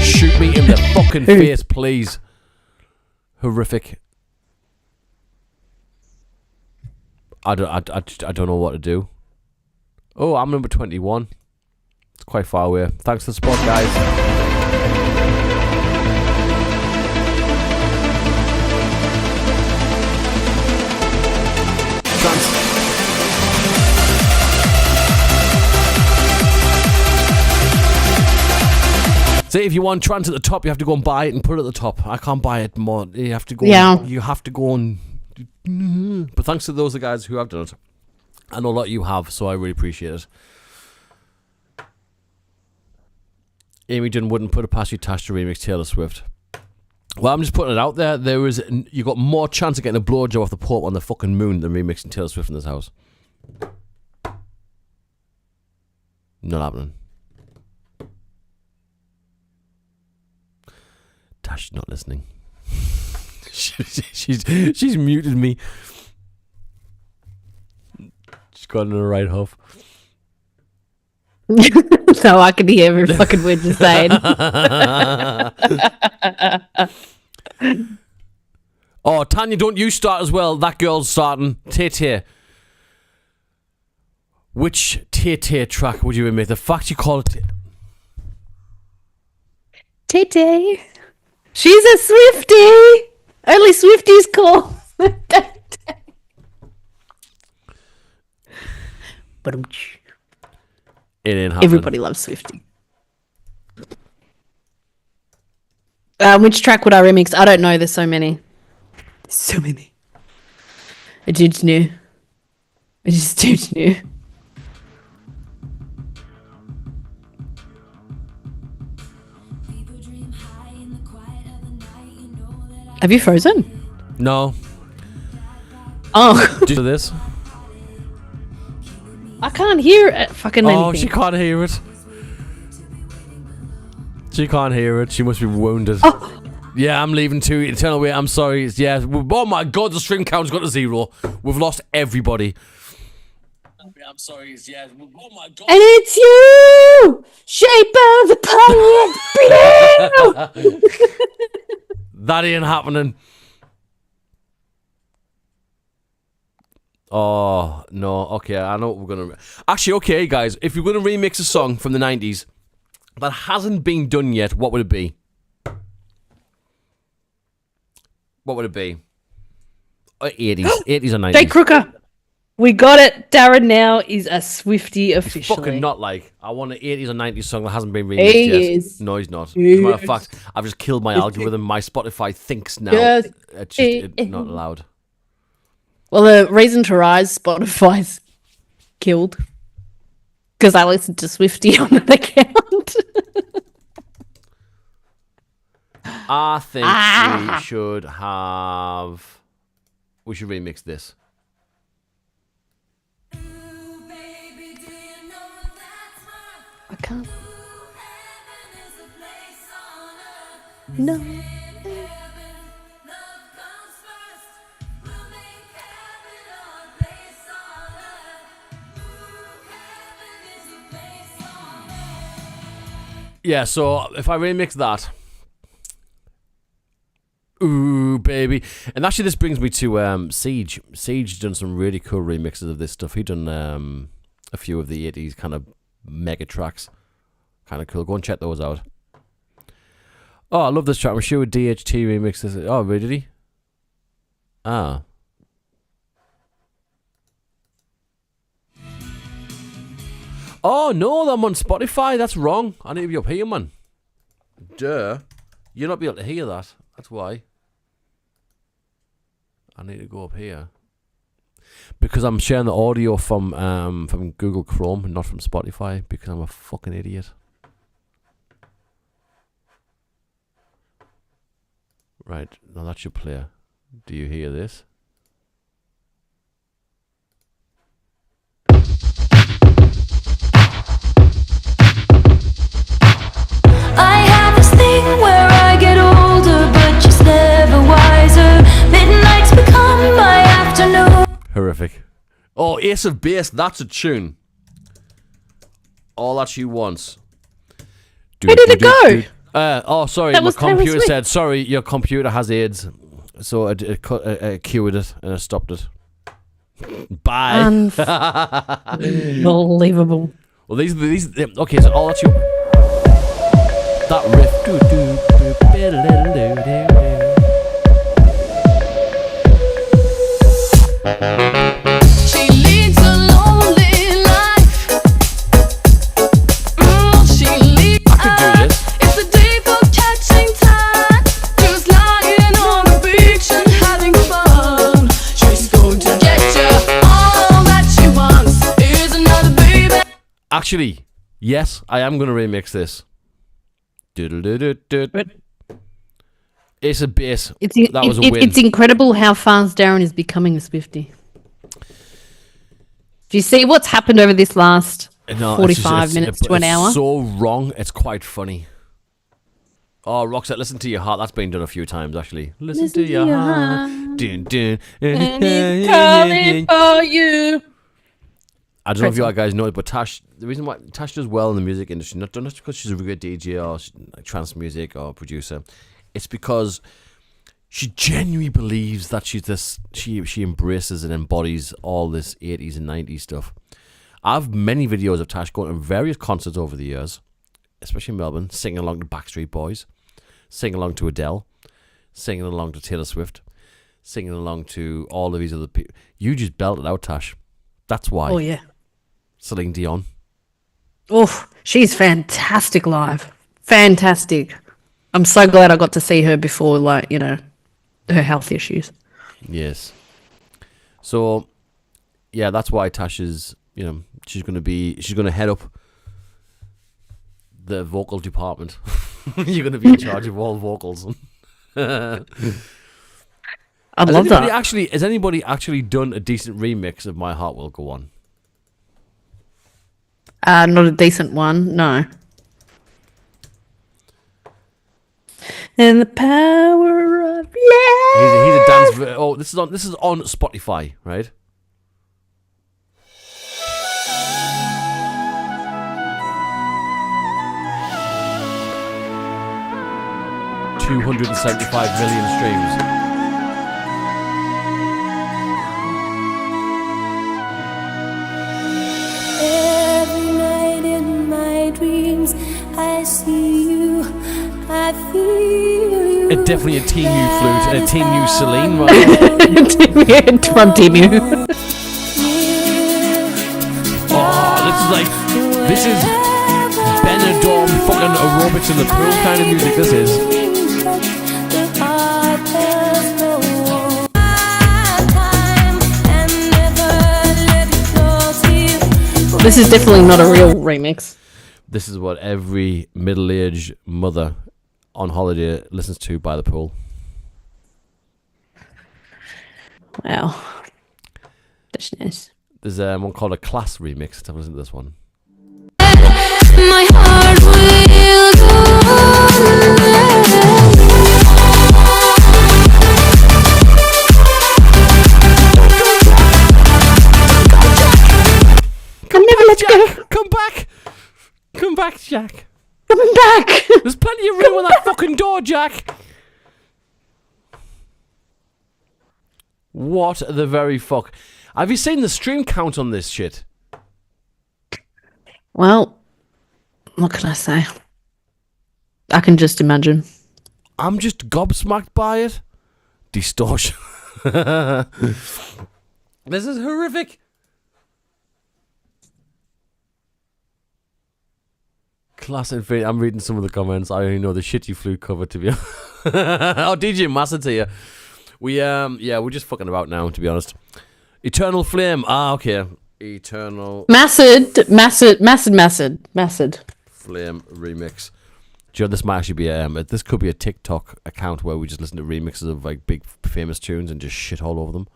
Shoot me in the fucking face, please. Horrific. I don't know what to do. Oh, I'm number 21. It's quite far away. Thanks for the support, guys. See, if you want trance at the top, you have to go and buy it and put it at the top. I can't buy it more. You have to go. Yeah. You have to go and. But thanks to those guys who have done it. I know a lot of you have, so I really appreciate it. Amy Dunn wouldn't put it past you, Tash, to remix Taylor Swift. Well, I'm just putting it out there. You got more chance of getting a blowjob off the Pope on the fucking moon than remixing Taylor Swift in this house. Not happening. Tash not listening. she's muted me. She's got in the right huff. So I can hear every fucking word you're saying. Oh, Tanya, don't you start as well. That girl's starting. Tay. Which Tay track would you admit? The fact you call it Tay. She's a Swiftie. Only Swifties call. But it ain't happening. everybody loves Swiftie. Which track would I remix? I don't know. There's so many. I just knew. Have you frozen? No. Oh. Do you do this? I can't hear it. Fucking anything. Oh, she can't hear it. She can't hear it. She must be wounded. Oh. Yeah, I'm leaving too. Eternal Way, I'm sorry. Yeah. Oh my god, the stream count's got to 0. We've lost everybody. I'm sorry. Yeah. Oh my god. And it's you! Shape of the planet blue! That ain't happening. Oh, no. Okay, I know what we're going to... Actually, okay, guys. If you're going to remix a song from the 90s that hasn't been done yet, what would it be? What would it be? 80s. 80s or 90s. Jake Crooker! We got it. Darren now is a Swiftie officially. Fucking not like. I want an 80s or 90s song that hasn't been remixed He yet. is. No, he's not. As He a matter of is. fact, I've just killed my algorithm. My Spotify thinks now Yes. it's just not allowed. Well, the reason to rise Spotify's killed because I listened to Swiftie on an account. I think we should have... We should remix this. I can't. No. Yeah, so if I remix that... Ooh, baby. And actually this brings me to Siege. Siege done some really cool remixes of this stuff. He done a few of the 80s kind of mega tracks. Kind of cool. Go and check those out. Oh, I love this track. I'm sure DHT remixed this. Oh, really? Did he? Ah. Oh, no, I'm on Spotify. That's wrong. I need to be up here, man. Duh. You'll not be able to hear that. That's why. I need to go up here. Because I'm sharing the audio from Google Chrome, not from Spotify, because I'm a fucking idiot. Right, now that's your player. Do you hear this? I have this thing where I get older, but just never wiser. Midnight's become my afternoon. Horrific. Oh, Ace of Base, that's a tune. All that she wants. Where did it go? Oh, sorry, That my was Taylor computer Swift. said, sorry, your computer has AIDS. So it cured it and it stopped it. Bye. Unbelievable. Well, these. Okay, so all that's you. That riff. She leads a lonely life. She leads. I could do this. It's a day for catching time. Just lying on the beach and having fun. She's going to get you. All that she wants is another baby. Actually, yes, I am going to remix this. It's a bass. That was a win. It's incredible how fast Darren is becoming a Swiftie. Do you see what's happened over this last 45 minutes to an hour? It's so wrong. It's quite funny. Oh, Roxette, listen to your heart. That's been done a few times, actually. Listen to your heart. Dun, dun. And it's calling for you. I don't know if you guys know it, but Tash, the reason why Tash does well in the music industry, not because she's a great DJ or like trance music or producer, it's because she genuinely believes that she's this. She embraces and embodies all this 80s and 90s stuff. I have many videos of Tash going to various concerts over the years, especially in Melbourne, singing along to Backstreet Boys, singing along to Adele, singing along to Taylor Swift, singing along to all of these other people. You just belted out, Tash. That's why. Oh, yeah. Celine Dion. Oh, she's fantastic live. Fantastic. I'm so glad I got to see her before, like, her health issues. Yes. So, yeah, that's why Tash is, she's going to head up the vocal department. You're going to be in charge of all vocals. I'd love that. Has anybody actually done a decent remix of My Heart Will Go On? Not a decent one, no. And the power of love. He's a dance. This is on Spotify, right? $275 million streams. Every night in my dreams, I see you, I feel you. Definitely a Team U flute and a Team U Celine, right? From Team U. This is Benidorm fucking aerobics in the pool kind of music. This is. This is definitely not a real remix. This is what every middle-aged mother on holiday listens to by the pool. Wow. That's nice. There's one called a Class remix. Let's have a listen to this one. My heart will go I'll never let you Jack, go. come back! Come back, Jack. Coming back. There's plenty of room on that fucking door, Jack. What the very fuck? Have you seen the stream count on this shit? Well, what can I say? I can just imagine. I'm just gobsmacked by it. Distortion. This is horrific. Class Infinity. I'm reading some of the comments. I only know the shitty flute cover, to be honest. Oh, DJ Massed's here. We're just fucking about now, to be honest. Eternal Flame. Ah, okay. Eternal Massed. Flame remix. Do you know, this might actually be this could be a TikTok account where we just listen to remixes of like big famous tunes and just shit all over them.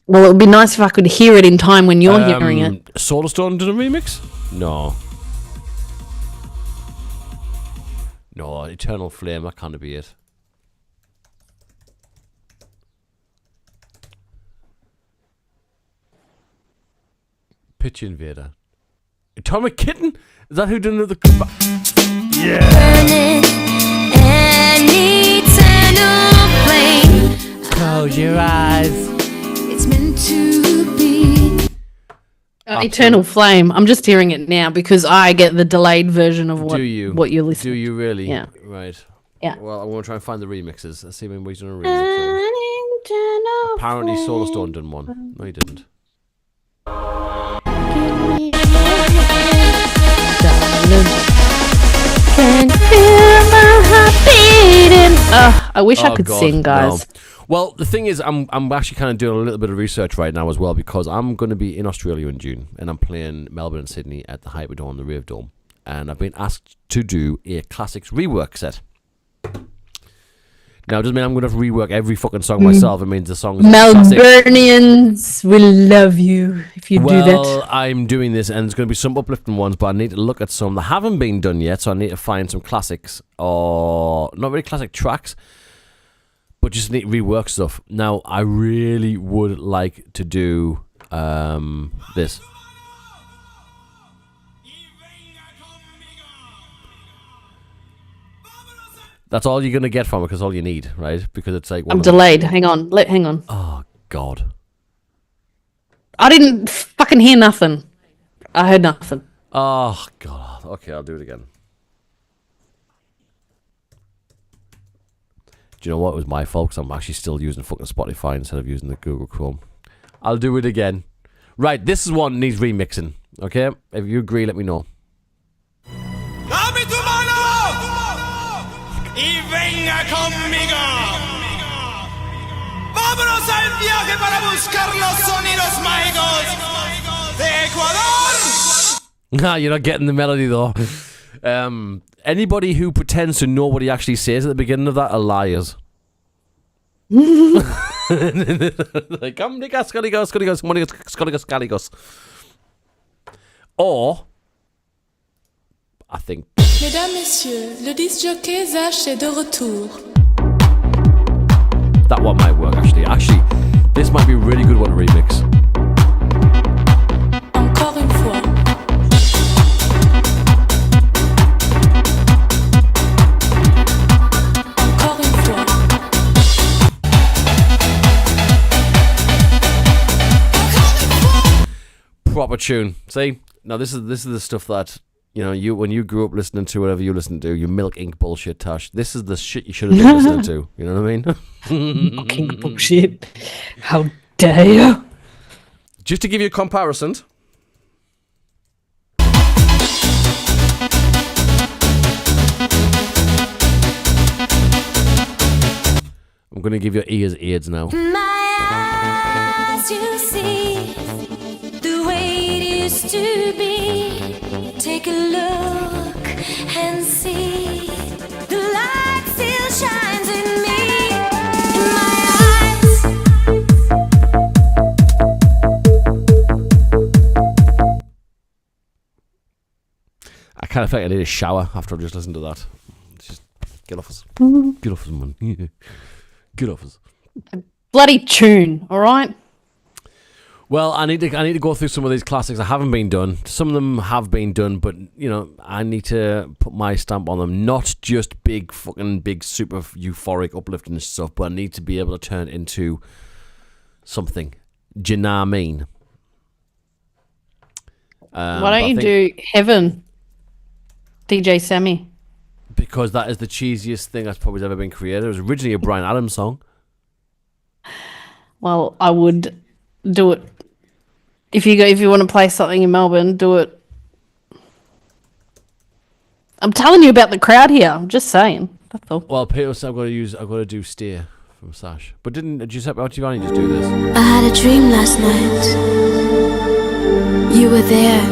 Well, it would be nice if I could hear it in time when you're hearing it. Solarstone did a remix? No. No, Eternal Flame, that can't be it. Pitch Invader. Atomic Kitten? Is that who did the... Yeah! burning an eternal flame. Close your eyes. It's meant to be. Eternal Flame. I'm just hearing it now because I get the delayed version of what you're listening. Do you really? Yeah. Right. Yeah. Well, I'm going to try and find the remixes. Let's see when we've done a remix. Apparently, Solarstone done one. No, he didn't. Can feel my heart beating. I wish I could sing, guys. No. Well, the thing is, I'm actually kind of doing a little bit of research right now as well because I'm going to be in Australia in June and I'm playing Melbourne and Sydney at the Hyperdome, the Rave Dome, and I've been asked to do a classics rework set. Now, it doesn't mean I'm going to rework every fucking song myself. It means the songs. Melburnians will love you if you do that. Well, I'm doing this, and there's going to be some uplifting ones, but I need to look at some that haven't been done yet. So I need to find some classics, or not really classic tracks, but just need to rework stuff. Now, I really would like to do this. That's all you're going to get from it, because all you need, right? Because it's like... I'm delayed. Hang on. Hang on. Oh, God. I didn't fucking hear nothing. I heard nothing. Oh, God. Okay, I'll do it again. Do you know what? It was my fault, because I'm actually still using fucking Spotify instead of using the Google Chrome. I'll do it again. Right, this is one that needs remixing. Okay? If you agree, let me know. ¡Dame tu mano! ¡Y venga conmigo! ¡Vámonos al viaje para buscar los sonidos mágicos de Ecuador! Nah, you're not getting the melody, though. Anybody who pretends to know what he actually says at the beginning of that are liars. Like, come, Nickas, Scoligos. Or, I think... Mesdames, Messieurs, le disc jockey Zach est de retour. That one might work, actually. Actually, this might be a really good one to remix. Encore une fois. Encore une fois. Proper tune. See? Now, this is the stuff that... You know, when you grew up listening to whatever you listened to, your Milk Inc. bullshit, Tash. This is the shit you should have been listening to. You know what I mean? Fucking bullshit. How dare you? Just to give you a comparison. I'm going to give your ears AIDS now. My eyes, you see the way it used to be. Take a look and see the light still shines in me. In my eyes. I kind of feel like I need a shower after I've just listened to that. Just get off us. Get off us, man. Yeah. Get off us. Bloody tune, all right? Well, I need to go through some of these classics that haven't been done. Some of them have been done, but you know, I need to put my stamp on them. Not just big super euphoric uplifting stuff, but I need to be able to turn it into something. Do you know what I mean? Why don't you do Heaven, DJ Sammy? Because that is the cheesiest thing that's probably ever been created. It was originally a Bryan Adams song. Well, I would do it. If you want to play something in Melbourne, do it. I'm telling you about the crowd here. I'm just saying. That's all. Well, Peter said I've got to do Steer from Sash. But didn't Giuseppe Ottaviani just do this? I had a dream last night. You were there.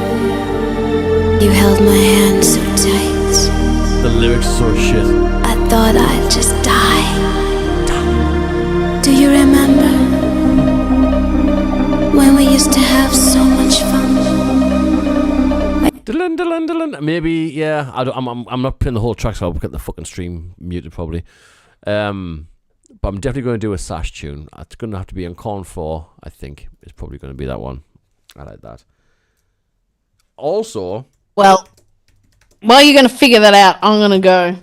You held my hand so tight. The lyrics are so shit. I thought I'd just die. Do you remember when we used to have so much fun? Maybe, yeah. I'm not playing the whole track, so I'll get the fucking stream muted probably. But I'm definitely going to do a Sash tune. It's going to have to be on Corn 4, I think. It's probably going to be that one. I like that. Also... Well, while you're going to figure that out, I'm going to go.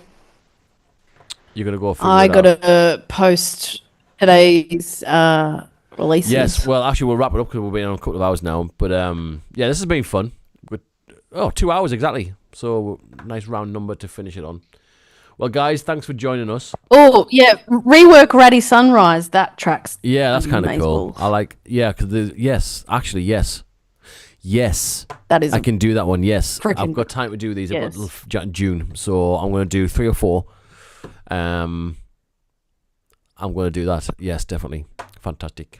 You're going to go figure I it got out. to post today's releases. Yes, well, actually, we'll wrap it up because we've been on a couple of hours now. But yeah, this has been fun. 2 hours exactly. So nice round number to finish it on. Well, guys, thanks for joining us. Oh, yeah. Rework Ratty Sunrise. That track's Yeah, that's kind of amazing. cool. I like, yeah, because yes. That is I can do that one, yes. Frickin' I've got time to do these. yes. I've got June, so I'm going to do 3 or 4. I'm going to do that. Yes, definitely. Fantastic.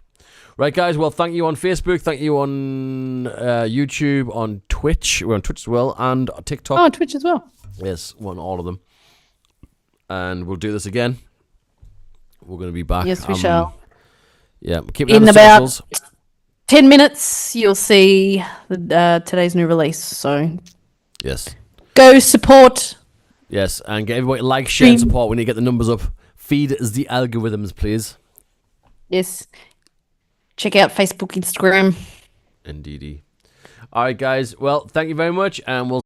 Right, guys. Well, thank you on Facebook. Thank you on YouTube, on Twitch. We're on Twitch as well, and TikTok. Oh, on Twitch as well. Yes, on all of them. And we'll do this again. We're going to be back. Yes, we shall. Yeah, keep it on In the about socials. 10 minutes, you'll see today's new release. So Yes. go support. Yes, and get everybody to like, share, and Stream. support. We need to get the numbers up. Feed us the algorithms, please. Yes. Check out Facebook, Instagram. Indeedy. All right, guys. Well, thank you very much, and we'll